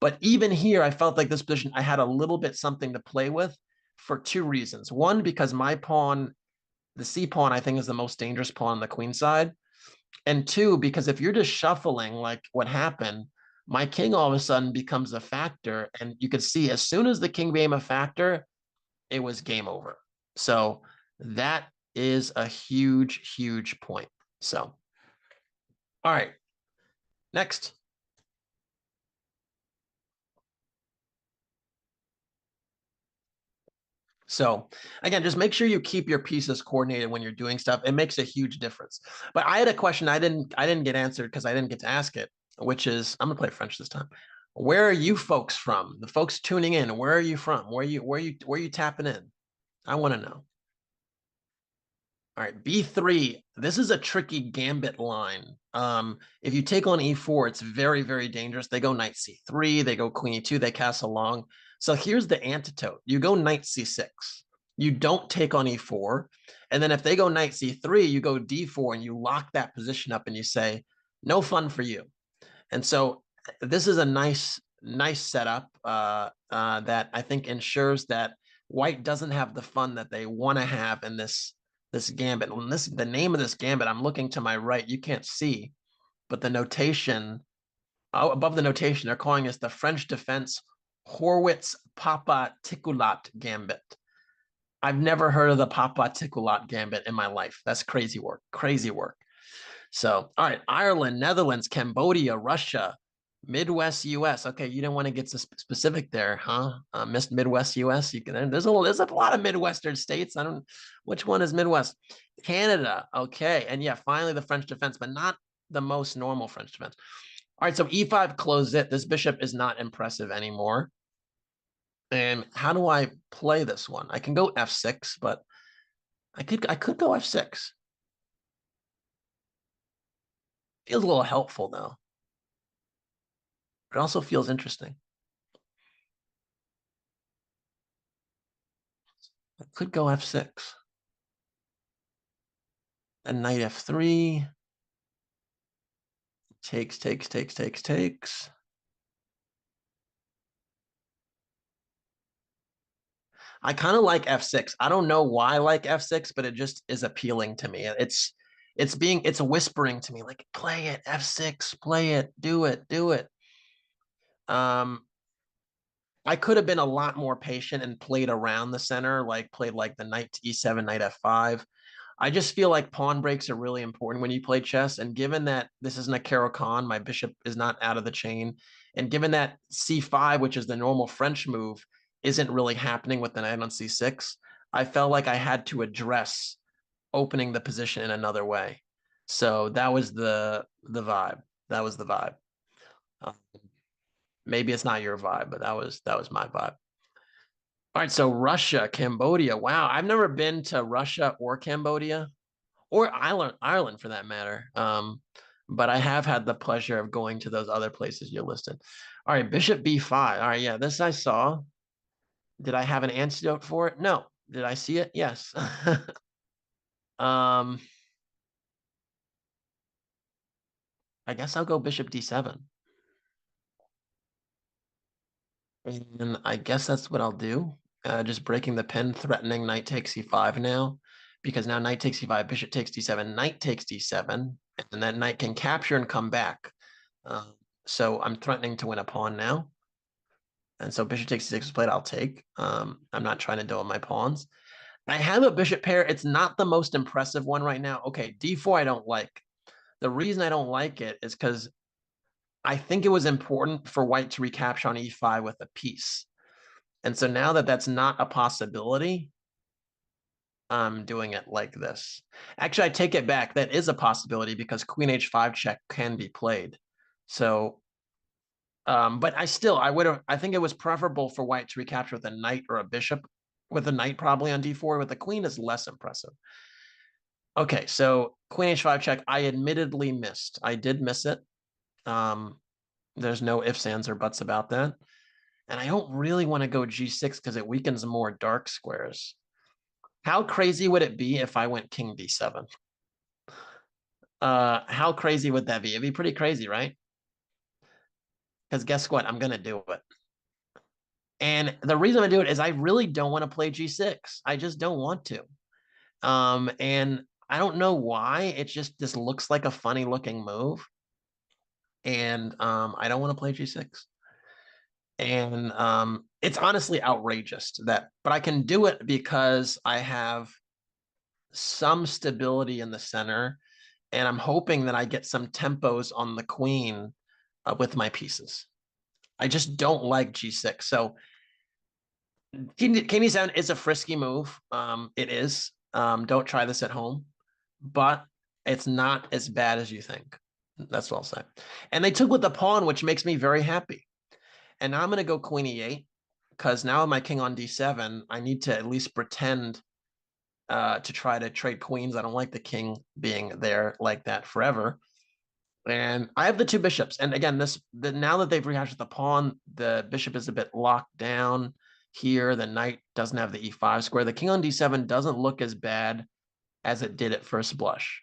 But even here, I felt like this position, I had a little bit something to play with for two reasons. One, because my pawn, the C pawn, I think is the most dangerous pawn on the queen side. And two, because if you're just shuffling like what happened, my king all of a sudden becomes a factor. And you could see as soon as the king became a factor, it was game over. So that is a huge, huge point. So, all right, next. So again, just make sure you keep your pieces coordinated when you're doing stuff. It makes a huge difference. But I had a question I didn't get answered because I didn't get to ask it, which is, I'm gonna play French this time. Where are you folks from? The folks tuning in, where are you from? Where are you tapping in? I want to know. All right, B3. This is a tricky gambit line. If you take on E4, it's very, very dangerous. They go knight C3, they go queen E2, they castle long. So here's the antidote. You go knight C6. You don't take on E4. And then if they go knight C3, you go D4 and you lock that position up and you say, no fun for you. And so this is a nice setup that I think ensures that white doesn't have the fun that they want to have in this gambit. And the name of this gambit, I'm looking to my right, you can't see, but the notation, above the notation, they're calling this the French defense Horwitz Papa Ticulat gambit. I've never heard of the Papa Ticulat gambit in my life. That's crazy work, crazy work. So, all right, Ireland, Netherlands, Cambodia, Russia, Midwest US. Okay, you didn't want to get specific there, huh? Missed Midwest US. You can. There's a lot of Midwestern states. I don't. Which one is Midwest? Canada. Okay, and yeah, finally the French defense, but not the most normal French defense. All right, so E5 closed it. This bishop is not impressive anymore. And how do I play this one? I can go F6, but I could go F6. Feels a little helpful though. It also feels interesting. I could go F6. And knight F3. Takes. I kind of like F6. I don't know why I like F6, but it just is appealing to me. It's whispering to me like, play it, F6, play it, do it. I could have been a lot more patient and played around the center, like played like the knight to E7, knight F5. I just feel like pawn breaks are really important when you play chess. And given that this isn't a Caro-Kann, my bishop is not out of the chain. And given that C5, which is the normal French move, isn't really happening with the knight on C6, I felt like I had to address opening the position in another way. So that was the vibe. That was the vibe. Maybe it's not your vibe, but that was my vibe. All right, so Russia, Cambodia. Wow, I've never been to Russia or Cambodia, or Ireland for that matter. But I have had the pleasure of going to those other places you listed. All right, Bishop B5. All right, yeah, this I saw. Did I have an antidote for it? No. Did I see it? Yes. I guess I'll go Bishop D7. And I guess that's what I'll do. Just breaking the pin, threatening knight takes C5 now. Because now knight takes C5, bishop takes D7, knight takes D7. And then knight can capture and come back. So I'm threatening to win a pawn now. And so bishop takes C6 is played, I'll take. I'm not trying to duel my pawns. I have a bishop pair. It's not the most impressive one right now. Okay, D4 I don't like. The reason I don't like it is because I think it was important for white to recapture on E5 with a piece. And so now that that's not a possibility, I'm doing it like this. Actually, I take it back. That is a possibility because queen H5 check can be played. So, but I think it was preferable for white to recapture with a knight or a bishop with the knight probably on d4. With the queen is less impressive. Okay, so queen h5 check. I admittedly missed. I did miss it. There's no ifs, ands, or buts about that. And I don't really want to go g6 because it weakens more dark squares. How crazy would it be if I went king d7? How crazy would that be? It'd be pretty crazy, right? Because guess what? I'm going to do it. And the reason I do it is I really don't want to play g6. I just don't want to. And I don't know why. It just this looks like a funny looking move. And I don't want to play g6. And it's honestly outrageous that, but I can do it because I have some stability in the center, and I'm hoping that I get some tempos on the queen with my pieces. I just don't like g6. So king d7 is a frisky move. It is. Don't try this at home, but it's not as bad as you think. That's what I'll say. And they took with the pawn, which makes me very happy. And now I'm going to go queen e8 because now my king on d7, I need to at least pretend to try to trade queens. I don't like the king being there like that forever. And I have the two bishops. And again, now that they've rehashed the pawn, the bishop is a bit locked down here. The knight doesn't have the e5 square. The king on d7 doesn't look as bad as it did at first blush.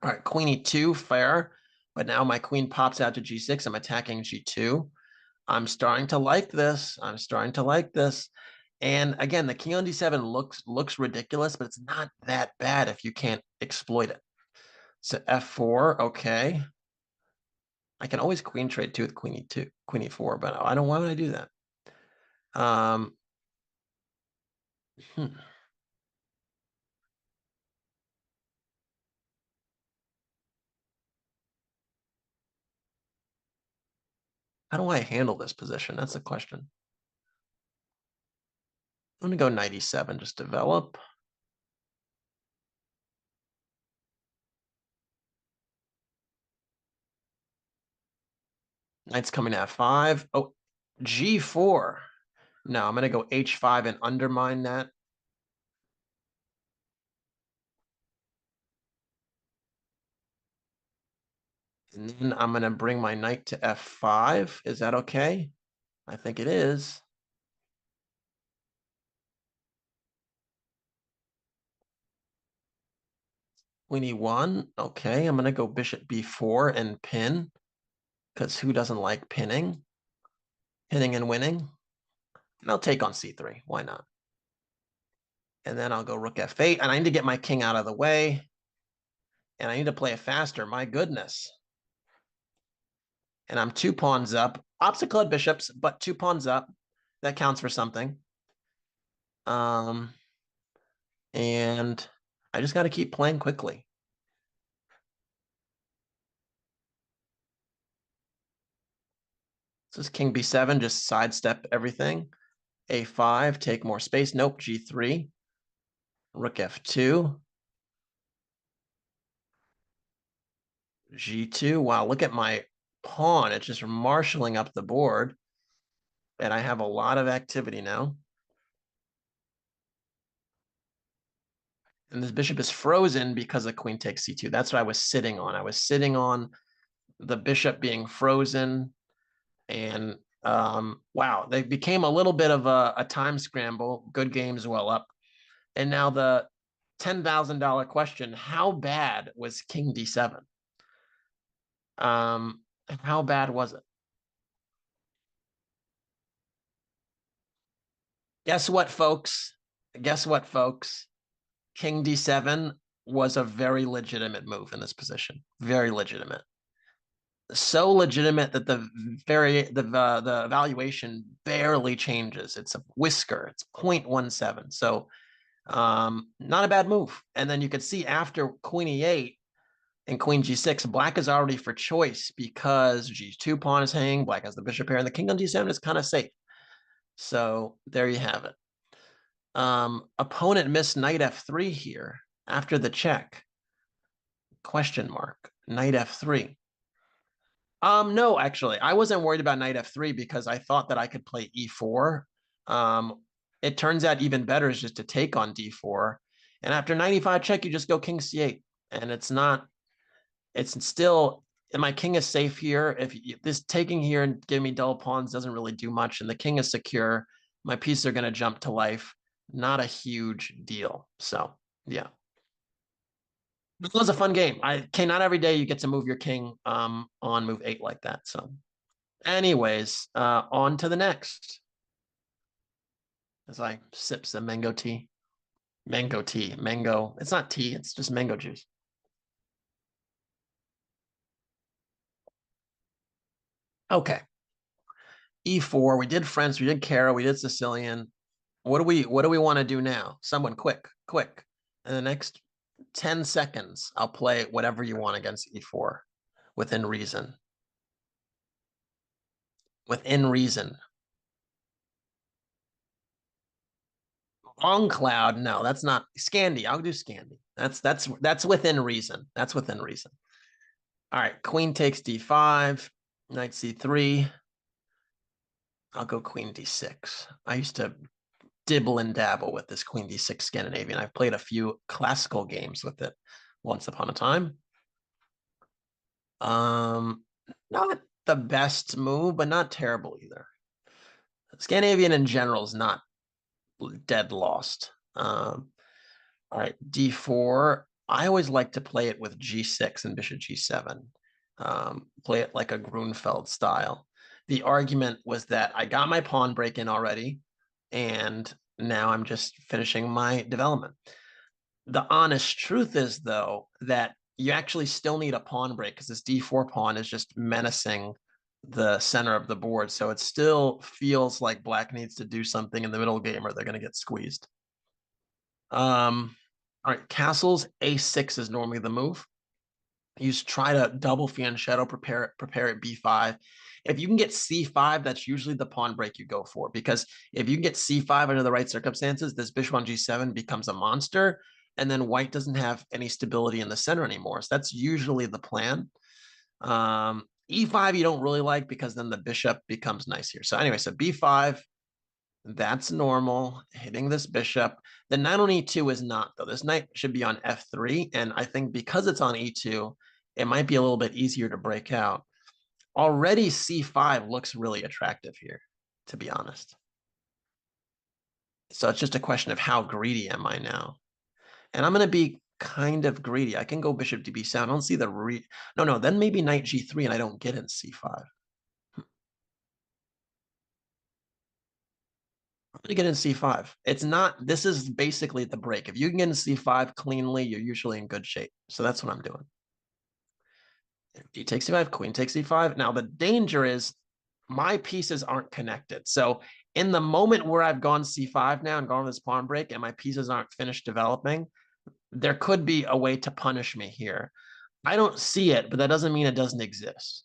All right, queen e2, fair. But now my queen pops out to g6. I'm attacking g2. I'm starting to like this. I'm starting to like this. And again, the king on d7 looks ridiculous, but it's not that bad if you can't exploit it. So f4, okay. I can always queen trade too with queen e2, queen e4, but I don't want to do that. How do I handle this position? That's the question. I'm going to go knight e7, just develop. Knight's coming to f5. Oh, g4. No, I'm going to go h5 and undermine that. And then I'm going to bring my knight to f5. Is that okay? I think it is. Queen e1. Okay, I'm going to go bishop b4 and pin. Because who doesn't like pinning? Pinning and winning. And I'll take on c3. Why not? And then I'll go rook f8. And I need to get my king out of the way. And I need to play it faster. My goodness. And I'm 2 pawns up. Opposite-colored bishops, but 2 pawns up. That counts for something. And I just got to keep playing quickly. This is king b7, just sidestep everything. a5, take more space. Nope, g3. Rook f2. g2. Wow, look at my pawn. It's just marshaling up the board. And I have a lot of activity now. And this bishop is frozen because the queen takes c2. That's what I was sitting on. I was sitting on the bishop being frozen. And wow, they became a little bit of a time scramble. Good games well up. And now the $10,000 question, how bad was king d7? How bad was it? Guess what, folks? Guess what, folks? King d7 was a very legitimate move in this position. Very legitimate. So legitimate that the evaluation barely changes. It's a whisker. It's 0.17. So not a bad move. And then you could see after queen e8 and queen g6, black is already for choice because g2 pawn is hanging. Black has the bishop here, and the king on d7 is kind of safe. So there you have it. Opponent missed knight f3 here after the check. Question mark. Knight f3. No, actually, I wasn't worried about knight f3 because I thought that I could play e4. it turns out even better is just to take on d4. And after 95 check, you just go king c8. And it's still, and my king is safe here. If this taking here and giving me double pawns doesn't really do much, and the king is secure, my pieces are going to jump to life. Not a huge deal. So, yeah. It was a fun game. Not every day you get to move your king on move 8 like that. So, anyways, on to the next. As I sip some mango tea. Mango tea. Mango. It's not tea, it's just mango juice. Okay. E4. We did French, we did Caro, we did Sicilian. What do we want to do now? Someone quick. In the next 10 seconds, I'll play whatever you want against E4 within reason. Within reason. On cloud, no, that's not Scandi. I'll do Scandi. That's within reason. That's within reason. All right, queen takes d5, knight c3. I'll go queen d6. I used to dibble and dabble with this queen d6 Scandinavian. I've played a few classical games with it once upon a time. Not the best move, but not terrible either. Scandinavian in general is not dead lost. All right, d4. I always like to play it with g6 and bishop g7. Play it like a Grunfeld style. The argument was that I got my pawn break in already, and now I'm just finishing my development. The honest truth is, though, that you actually still need a pawn break because this d4 pawn is just menacing the center of the board. So it still feels like black needs to do something in the middle game or they're going to get squeezed. All right, castles, a6 is normally the move. You just try to double fianchetto, prepare it b5. If you can get c5, that's usually the pawn break you go for, because if you can get c5 under the right circumstances, this bishop on g7 becomes a monster, and then white doesn't have any stability in the center anymore. So that's usually the plan. E5 you don't really like because then the bishop becomes nice here. So anyway, so b5, that's normal, hitting this bishop. The knight on e2 is not, though. This knight should be on f3, and I think because it's on e2, it might be a little bit easier to break out. Already c5 looks really attractive here, to be honest. So it's just a question of how greedy am I now? And I'm going to be kind of greedy. I can go bishop to b7. I don't see the no, then maybe knight g3 and I don't get in c5. I'm going to get in c5. It's not, this is basically the break. If you can get in c5 cleanly, you're usually in good shape. So that's what I'm doing. D takes c5, queen takes c5. Now the danger is my pieces aren't connected. So in the moment where I've gone c5 now and gone this pawn break and my pieces aren't finished developing, there could be a way to punish me here. I don't see it, but that doesn't mean it doesn't exist.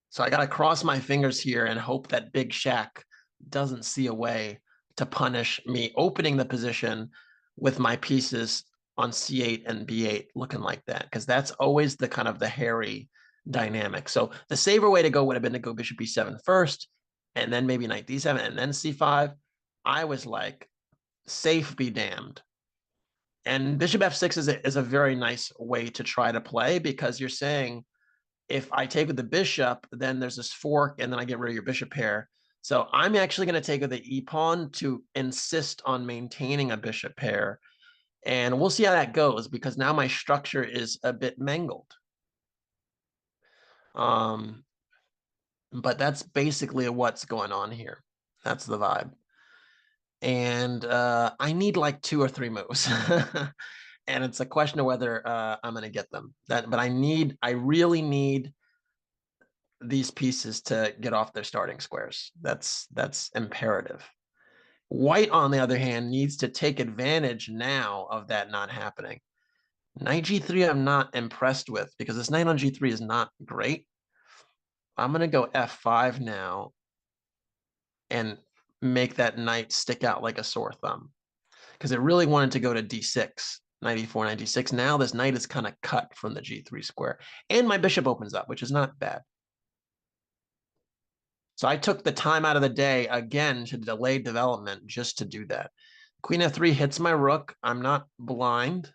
So I got to cross my fingers here and hope that Big Shack doesn't see a way to punish me opening the position with my pieces on c8 and b8 looking like that, because that's always the kind of the hairy dynamic. So the safer way to go would have been to go bishop b7 first, and then maybe knight d7, and then c5. I was like, safe be damned. And bishop f6 is a very nice way to try to play, because you're saying, if I take with the bishop, then there's this fork, and then I get rid of your bishop pair. So I'm actually going to take with the e-pawn to insist on maintaining a bishop pair. And we'll see how that goes, because now my structure is a bit mangled. But that's basically what's going on here. That's the vibe. And I need like 2 or 3 moves. And it's a question of whether I'm going to get them. But I really need these pieces to get off their starting squares. That's imperative. White, on the other hand, needs to take advantage now of that not happening. Knight g3 I'm not impressed with, because this knight on g3 is not great. I'm going to go f5 now and make that knight stick out like a sore thumb, because it really wanted to go to d6, knight e4, knight d6. Now this knight is kind of cut from the g3 square, and my bishop opens up, which is not bad. So I took the time out of the day again to delay development just to do that. Queen f3 hits my rook. I'm not blind.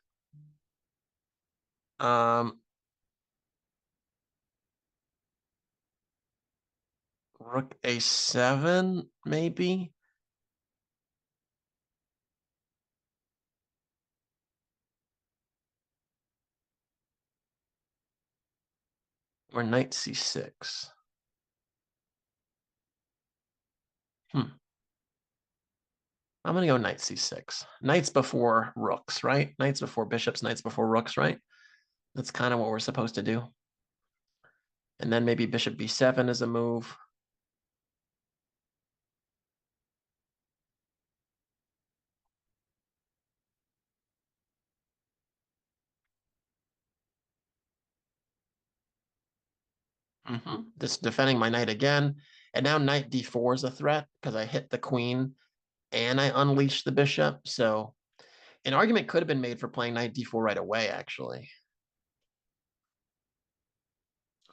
Rook a7, maybe. Or knight c6. I'm going to go knight c6. Knights before rooks, right? Knights before bishops, knights before rooks, right? That's kind of what we're supposed to do. And then maybe bishop b7 is a move. Just defending my knight again. And now knight d4 is a threat because I hit the queen and I unleashed the bishop. So an argument could have been made for playing knight d4 right away, actually.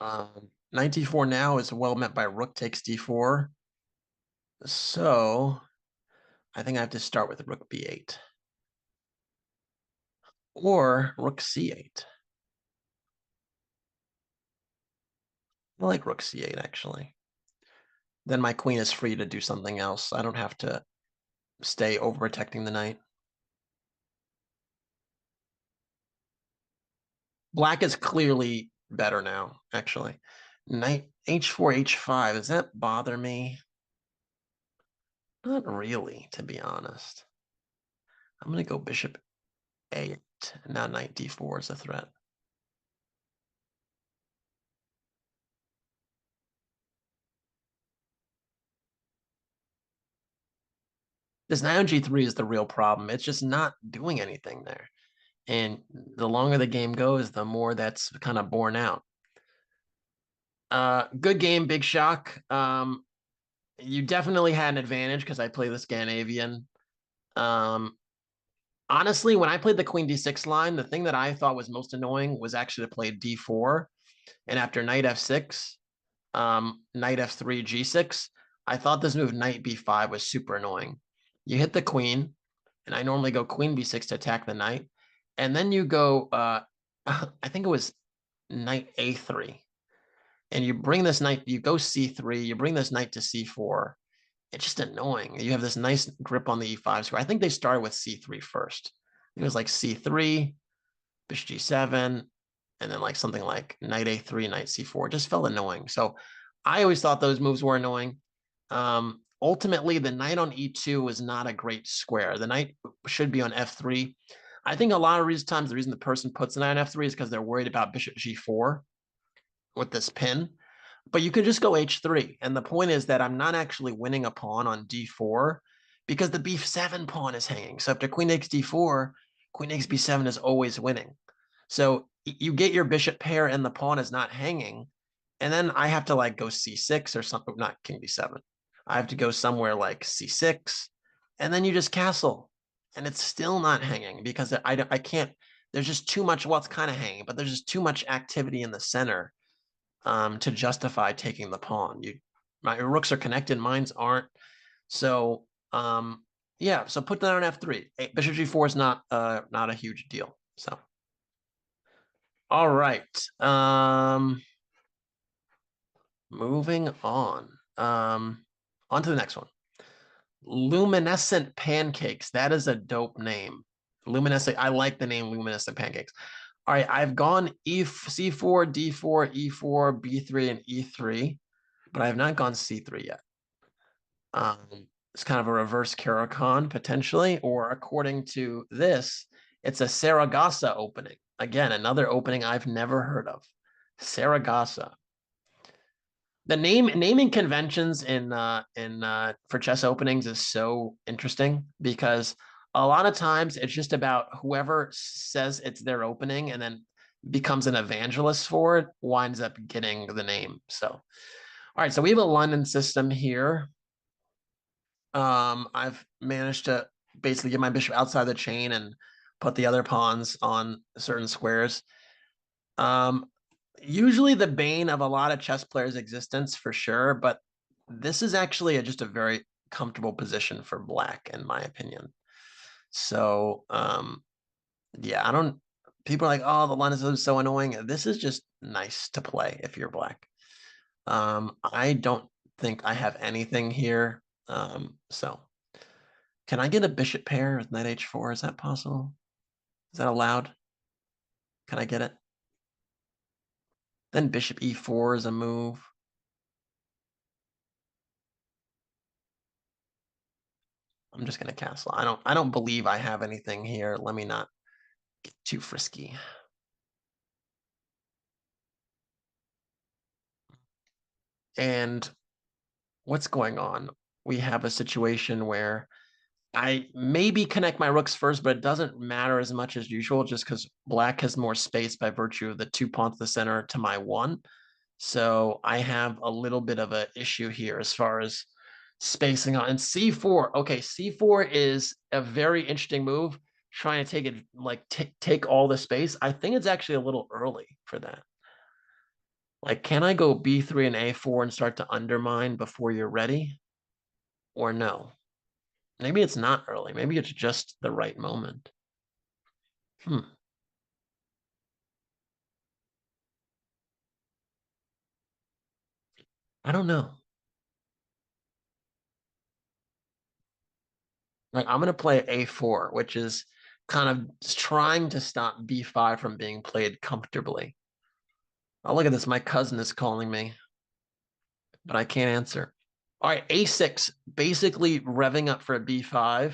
Knight d4 now is well met by rook takes d4. So I think I have to start with rook b8. Or rook c8. I like rook c8, actually. Then my queen is free to do something else. I don't have to stay overprotecting the knight. Black is clearly better now, actually. Knight h4, h5. Does that bother me? Not really, to be honest. I'm going to go bishop a8. Now knight d4 is a threat. This knight on g3 is the real problem. It's just not doing anything there. And the longer the game goes, the more that's kind of borne out. Good game, big shock. You definitely had an advantage because I play the Scandinavian. Honestly, when I played the queen d6 line, the thing that I thought was most annoying was actually to play d4. And after knight f6, knight f3, g6, I thought this move knight b5 was super annoying. You hit the queen, and I normally go queen b6 to attack the knight. And then you go, I think it was knight a3. And you bring this knight, you go c3, you bring this knight to c4. It's just annoying. You have this nice grip on the e5 square. I think they started with c3 first. It was like c3, bishop g7, and then like something like knight a3, knight c4. It just felt annoying. So I always thought those moves were annoying. Ultimately, the knight on e2 was not a great square. The knight should be on f3. I think a lot of times the reason the person puts the knight on f3 is because they're worried about bishop g4 with this pin. But you could just go h3. And the point is that I'm not actually winning a pawn on d4 because the b7 pawn is hanging. So after queen takes d4, queen takes b7 is always winning. So you get your bishop pair and the pawn is not hanging. And then I have to like go c6 or something, not king b7. I have to go somewhere like c6. And then you just castle. And it's still not hanging because I can't, there's just too much, well, it's kind of hanging, but there's just too much activity in the center to justify taking the pawn. My rooks are connected, mine's aren't. So yeah, so put that on f3. Bishop g4 is not a huge deal. So all right. Moving on. On to the next one. Luminescent pancakes. That is a dope name. Luminescent. I like the name luminescent pancakes. All right, I've gone c4, d4, e4, b3, and e3, but I have not gone c3 yet. It's kind of a reverse Caro-Kann potentially, or according to this, it's a Saragossa opening. Again, another opening I've never heard of. Saragossa. The naming conventions in for chess openings is so interesting because a lot of times it's just about whoever says it's their opening and then becomes an evangelist for it winds up getting the name. So, all right, so we have a London system here. I've managed to basically get my bishop outside the chain and put the other pawns on certain squares. Usually the bane of a lot of chess players' existence for sure, but this is actually just a very comfortable position for black, in my opinion. So, yeah, I don't. People are like, "Oh, the line is so annoying." This is just nice to play if you're black. I don't think I have anything here. So can I get a bishop pair with knight h4? Is that possible? Is that allowed? Can I get it? Then bishop e4 is a move. I'm just gonna castle. I don't believe I have anything here. Let me not get too frisky. And what's going on? We have a situation where I maybe connect my rooks first, but it doesn't matter as much as usual just because black has more space by virtue of the 2 pawns to the center to my 1. So I have a little bit of an issue here as far as spacing on. And c4, okay, c4 is a very interesting move, trying to take it, like take all the space. I think it's actually a little early for that. Like, can I go b3 and a4 and start to undermine before you're ready? Or no? Maybe it's not early. Maybe it's just the right moment. I don't know. Like, I'm going to play a4, which is kind of trying to stop b5 from being played comfortably. Oh, look at this. My cousin is calling me, but I can't answer. All right, a6, basically revving up for a b5.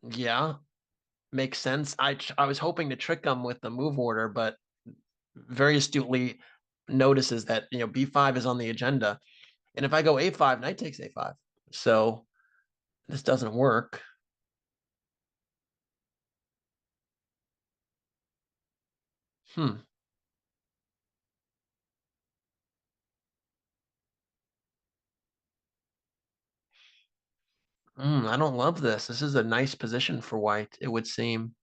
Yeah, makes sense. I was hoping to trick him with the move order, but very astutely notices that, b5 is on the agenda. And if I go a5, knight takes a5. So this doesn't work. I don't love this. This is a nice position for white, it would seem.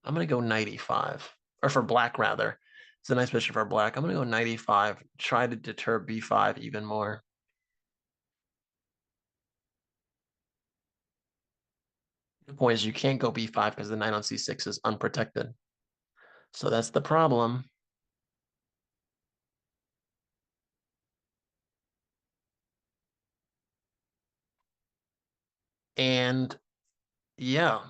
I'm going to go knight e5. Or for black, rather. It's a nice position for black. I'm going to go knight e5. Try to deter b5 even more. The point is you can't go b5 because the knight on c6 is unprotected. So that's the problem. And yeah.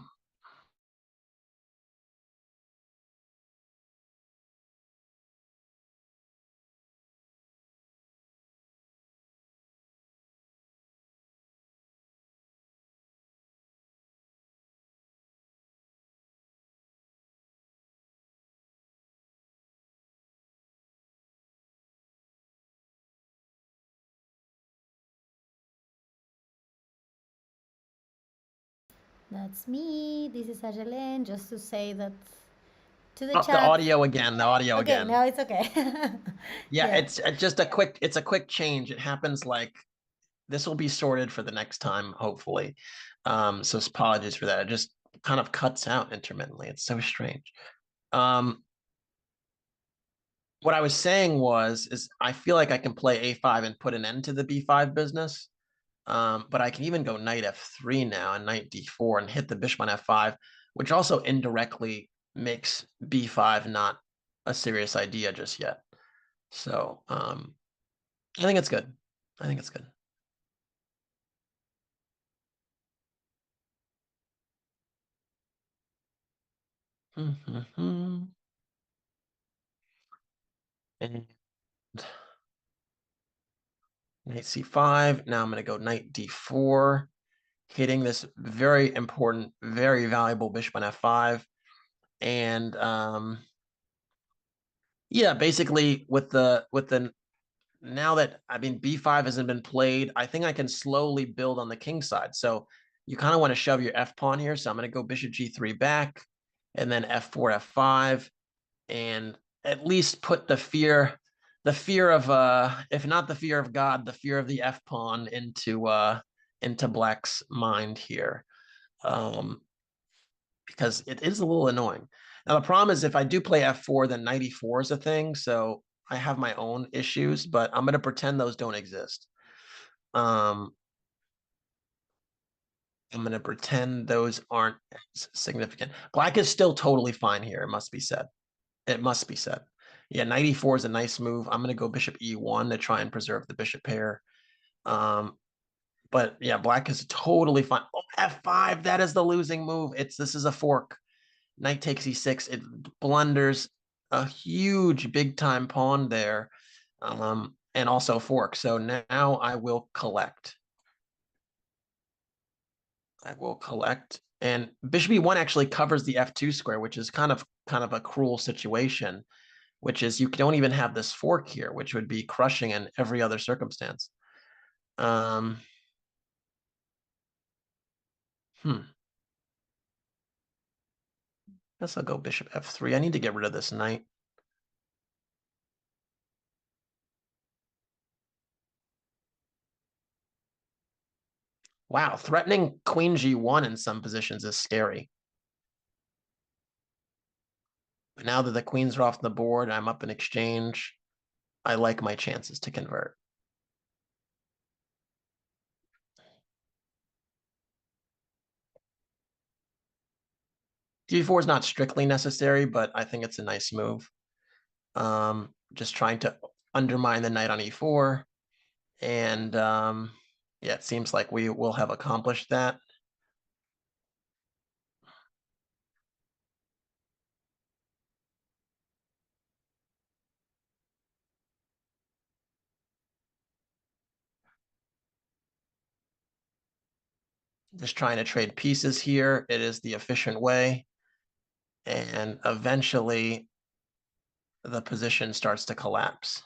That's me. This is Ajelen. Just to say that to the Oh, the chat. audio again. The audio Okay, again. now it's okay. Yeah, it's just a quick change. It happens like this will be sorted for the next time, hopefully. So apologies for that. It just kind of cuts out intermittently. It's so strange. What I was saying is I feel like I can play a5 and put an end to the b5 business. But I can even go knight f3 now and knight d4 and hit the bishop on f5, which also indirectly makes b5 not a serious idea just yet. So I think it's good. I think it's good. And knight c5. Now I'm going to go knight d4, hitting this very important, very valuable bishop on f5. And yeah, basically with the now that b5 hasn't been played, I think I can slowly build on the king side. So you kind of want to shove your f pawn here. So I'm going to go bishop g3 back, and then f4, f5, and at least put the fear of if not the fear of God, the fear of the f pawn into black's mind here, because it is a little annoying. Now the problem is if I do play f4, then knight e4 is a thing. So I have my own issues, but I'm gonna pretend those don't exist. I'm gonna pretend those aren't as significant. Black is still totally fine here. It must be said. It must be said. Yeah, knight e4 is a nice move. I'm gonna go bishop e1 to try and preserve the bishop pair. But yeah, black is totally fine. Oh, f5, that is the losing move. This is a fork. Knight takes e6. It blunders a huge big time pawn there. And also fork. So now I will collect. And bishop e1 actually covers the f2 square, which is kind of a cruel situation, which is you don't even have this fork here, which would be crushing in every other circumstance. Guess I'll go bishop f3. I need to get rid of this knight. Wow, threatening queen g1 in some positions is scary. But now that the queens are off the board, I'm up in exchange. I like my chances to convert. d4 is not strictly necessary, but I think it's a nice move. Just trying to undermine the knight on e4. And yeah, it seems like we will have accomplished that. Just trying to trade pieces here. It is the efficient way. And eventually the position starts to collapse.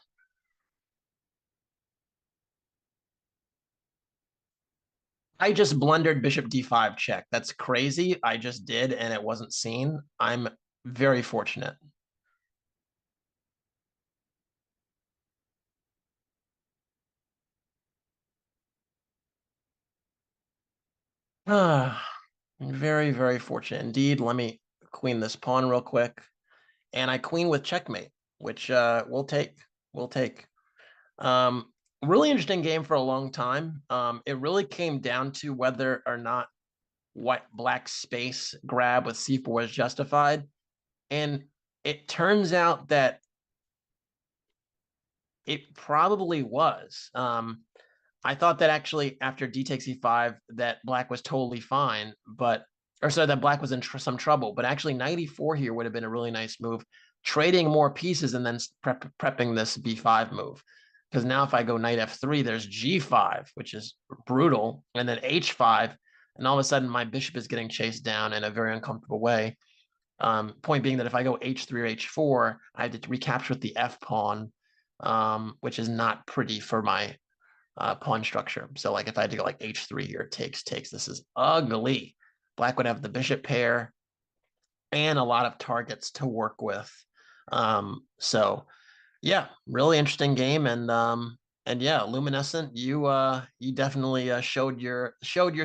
I just blundered bishop d5 check. That's crazy. I just did, and it wasn't seen. I'm very fortunate. Very, very fortunate indeed. Let me queen this pawn real quick. And I queen with checkmate, which we'll take. We'll take. Really interesting game for a long time. It really came down to whether or not black space grab with c4 was justified. And it turns out that it probably was. I thought that actually after d takes e5 that black was totally fine, that black was in some trouble. But actually knight e4 here would have been a really nice move, trading more pieces and then prepping this b5 move. Because now if I go knight f3, there's g5, which is brutal, and then h5, and all of a sudden my bishop is getting chased down in a very uncomfortable way. Point being that if I go h3 or h4, I have to recapture with the f pawn, which is not pretty for my pawn structure. So like if I had to go like h3 here, takes, this is ugly. Black would have the bishop pair and a lot of targets to work with. So yeah, really interesting game. And yeah, Luminescent, you definitely showed your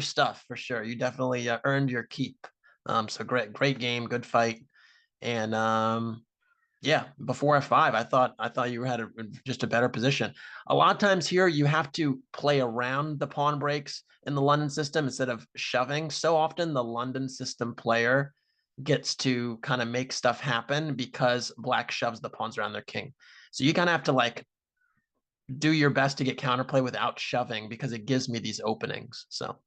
stuff for sure. You definitely earned your keep. So great game, good fight. And yeah, before f5, I thought you had just a better position. A lot of times here, you have to play around the pawn breaks in the London system instead of shoving. So often the London system player gets to kind of make stuff happen because black shoves the pawns around their king. So you kind of have to like do your best to get counterplay without shoving because it gives me these openings. So,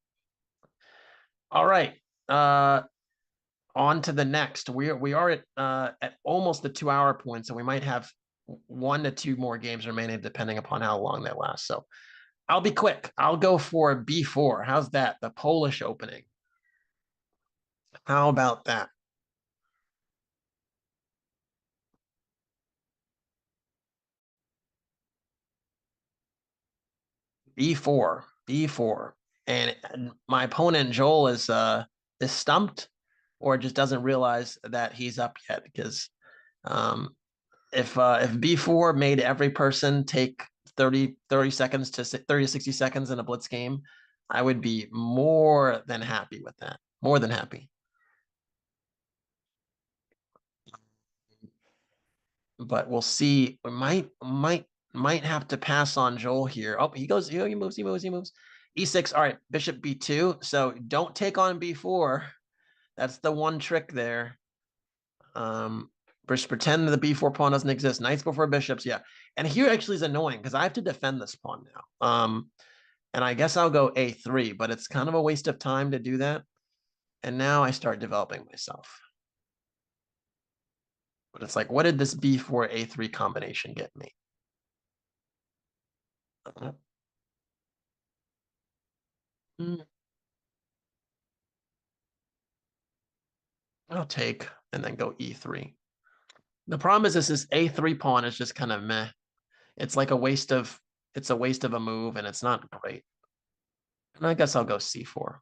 all right. On to the next. We are at almost the 2 hour point, so we might have 1 to 2 more games remaining, depending upon how long they last. So I'll be quick. I'll go for b4. How's that? The Polish opening. How about that? b4, and my opponent Joel is stumped, or just doesn't realize that he's up yet. Because if b4 made every person take 30 seconds to 30 to 60 seconds in a blitz game, I would be more than happy with that. More than happy. but we'll see. We might have to pass on Joel here. Oh, he goes, he moves. E6. All right, bishop B2. So don't take on B4. That's the one trick there. Just pretend the B4 pawn doesn't exist. Knights before bishops, yeah. And here actually is annoying because I have to defend this pawn now. And I guess I'll go A3, but it's kind of a waste of time to do that. And now I start developing myself. But it's like, what did this B4 A3 combination get me? I'll take and then go E3. The problem is this A3 pawn is just kind of meh. It's like a waste of a move and it's not great. And I guess I'll go C4.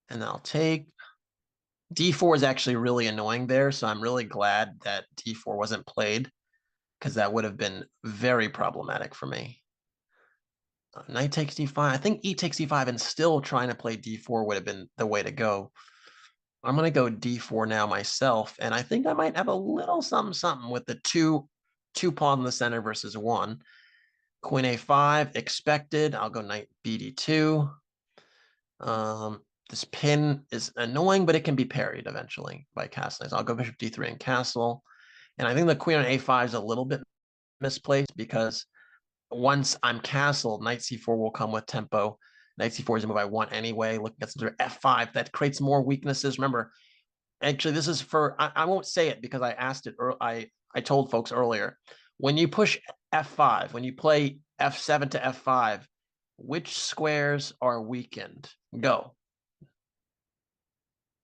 And I'll take. D4 is actually really annoying there, so I'm really glad that D4 wasn't played because that would have been very problematic for me. Knight takes D5. I think E takes D5 and still trying to play D4 would have been the way to go. I'm going to go D4 now myself, and I think I might have a little something with the two pawn in the center versus one. Queen A5, expected. I'll go knight BD2. This pin is annoying, but it can be parried eventually by castling. So I'll go bishop D3 and castle. And I think the queen on A5 is a little bit misplaced because once I'm castled, knight C4 will come with tempo. Knight C4 is a move I want anyway. Looking at some F5, that creates more weaknesses. Remember, actually, this is for, I won't say it because I asked it, I told folks earlier. When you push F5, when you play F7 to F5, which squares are weakened? Go.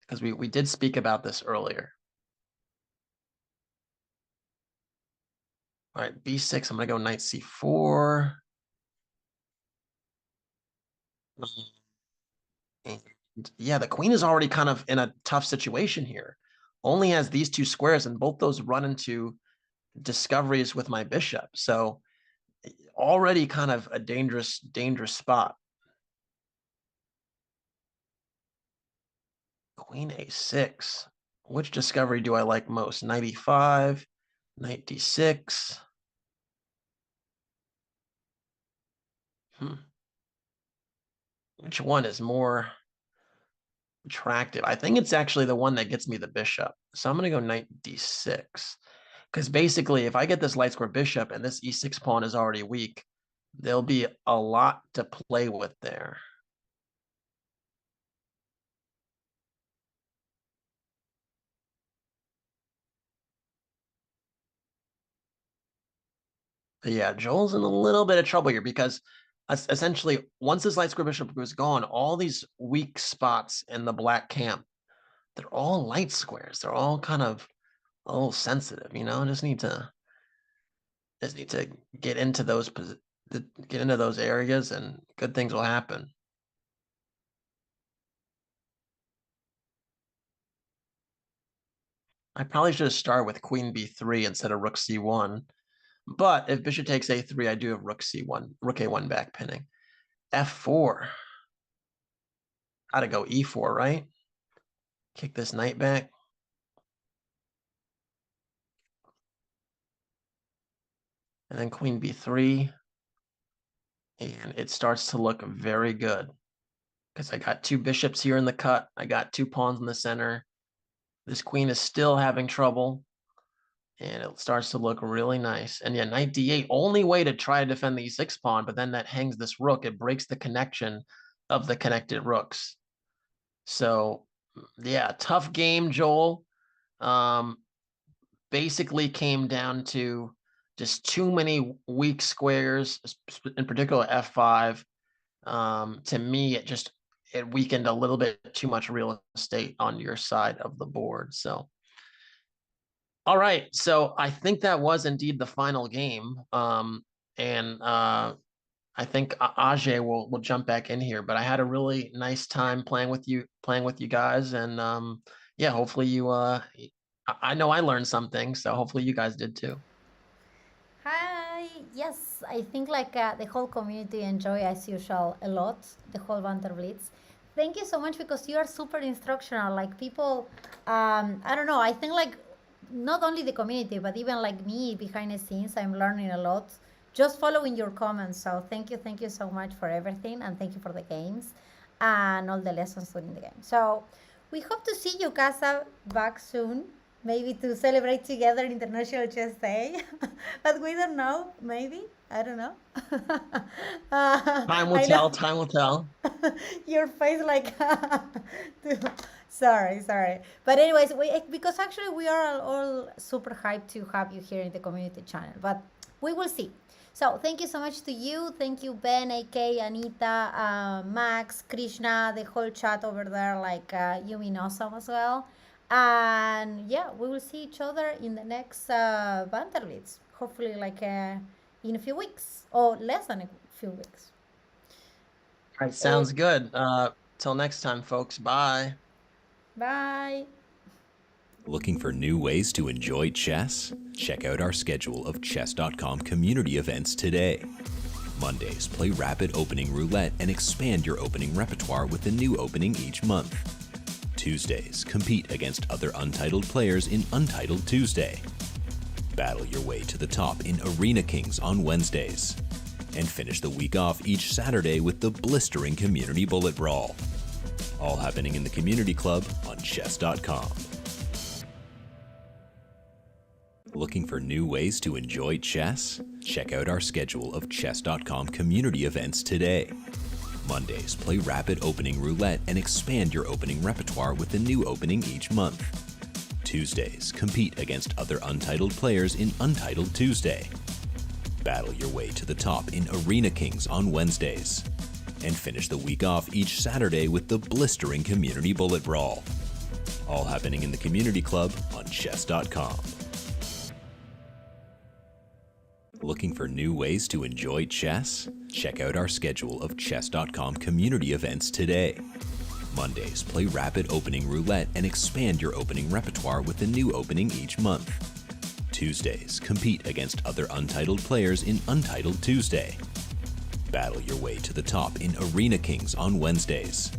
Because we did speak about this earlier. All right, B6, I'm going to go knight C4. And yeah, the queen is already kind of in a tough situation here. Only has these two squares, and both those run into discoveries with my bishop. So already kind of a dangerous spot. Queen A6. Which discovery do I like most? Knight E5, knight D6. Which one is more attractive? I think it's actually the one that gets me the bishop. So I'm going to go knight D6. Because basically, if I get this light square bishop and this E6 pawn is already weak, there'll be a lot to play with there. But yeah, Joel's in a little bit of trouble here because essentially, once this light square bishop was gone, all these weak spots in the black camp, they're all light squares. They're all kind of a little sensitive, you know. Just need to get into those areas, and good things will happen. I probably should have started with queen b3 instead of rook c1. But if bishop takes a3, I do have rook c1, rook a1 back pinning. f4. Gotta go e4, right? Kick this knight back. And then queen b3. And it starts to look very good. Because I got two bishops here in the cut. I got two pawns in the center. This queen is still having trouble. And it starts to look really nice. And yeah, knight d8, only way to try to defend the e6 pawn, but then that hangs this rook. It breaks the connection of the connected rooks. So yeah, tough game, Joel. Basically came down to just too many weak squares, in particular f5. To me, it weakened a little bit too much real estate on your side of the board. So all right, so I think that was indeed the final game. I think Ajay will jump back in here, but I had a really nice time playing with you guys, and yeah, hopefully you I know I learned something, so hopefully you guys did too. Yes, I think like the whole community enjoy as usual a lot the whole Banter Blitz. Thank you so much because you are super instructional. Like people, I don't know. I think like not only the community but even like me behind the scenes, I'm learning a lot just following your comments. So thank you so much for everything, and thank you for the games and all the lessons during the game. So we hope to see you, Casa, back soon. Maybe to celebrate together International Chess Day. But we don't know. Maybe. I don't know. Time will I tell. know Time will tell. your face like sorry, but anyways, we because actually we are all super hyped to have you here in the community channel, but we will see. So thank you so much to you. Thank you, Ben, AK, Anita, Max, Krishna, the whole chat over there, like you mean awesome as well. And yeah, we will see each other in the next Banter Blitz, hopefully like in a few weeks or less than a few weeks. All right, Eh, sounds good. Till next time, folks. Bye. bye. Looking for new ways to enjoy chess? Check out our schedule of Chess.com community events today. Mondays, play rapid opening roulette and expand your opening repertoire with a new opening each month. Tuesdays, compete against other untitled players in Untitled Tuesday. Battle your way to the top in Arena Kings on Wednesdays. And finish the week off each Saturday with the blistering Community Bullet Brawl. All happening in the Community Club on Chess.com. Looking for new ways to enjoy chess? Check out our schedule of Chess.com community events today. Mondays, play rapid opening roulette and expand your opening repertoire with a new opening each month. Tuesdays, compete against other untitled players in Untitled Tuesday. Battle your way to the top in Arena Kings on Wednesdays. And finish the week off each Saturday with the blistering Community Bullet Brawl. All happening in the Community Club on Chess.com. Looking for new ways to enjoy chess? Check out our schedule of Chess.com community events today. Mondays, play rapid opening roulette and expand your opening repertoire with a new opening each month. Tuesdays, compete against other untitled players in Untitled Tuesday. Battle your way to the top in Arena Kings on Wednesdays.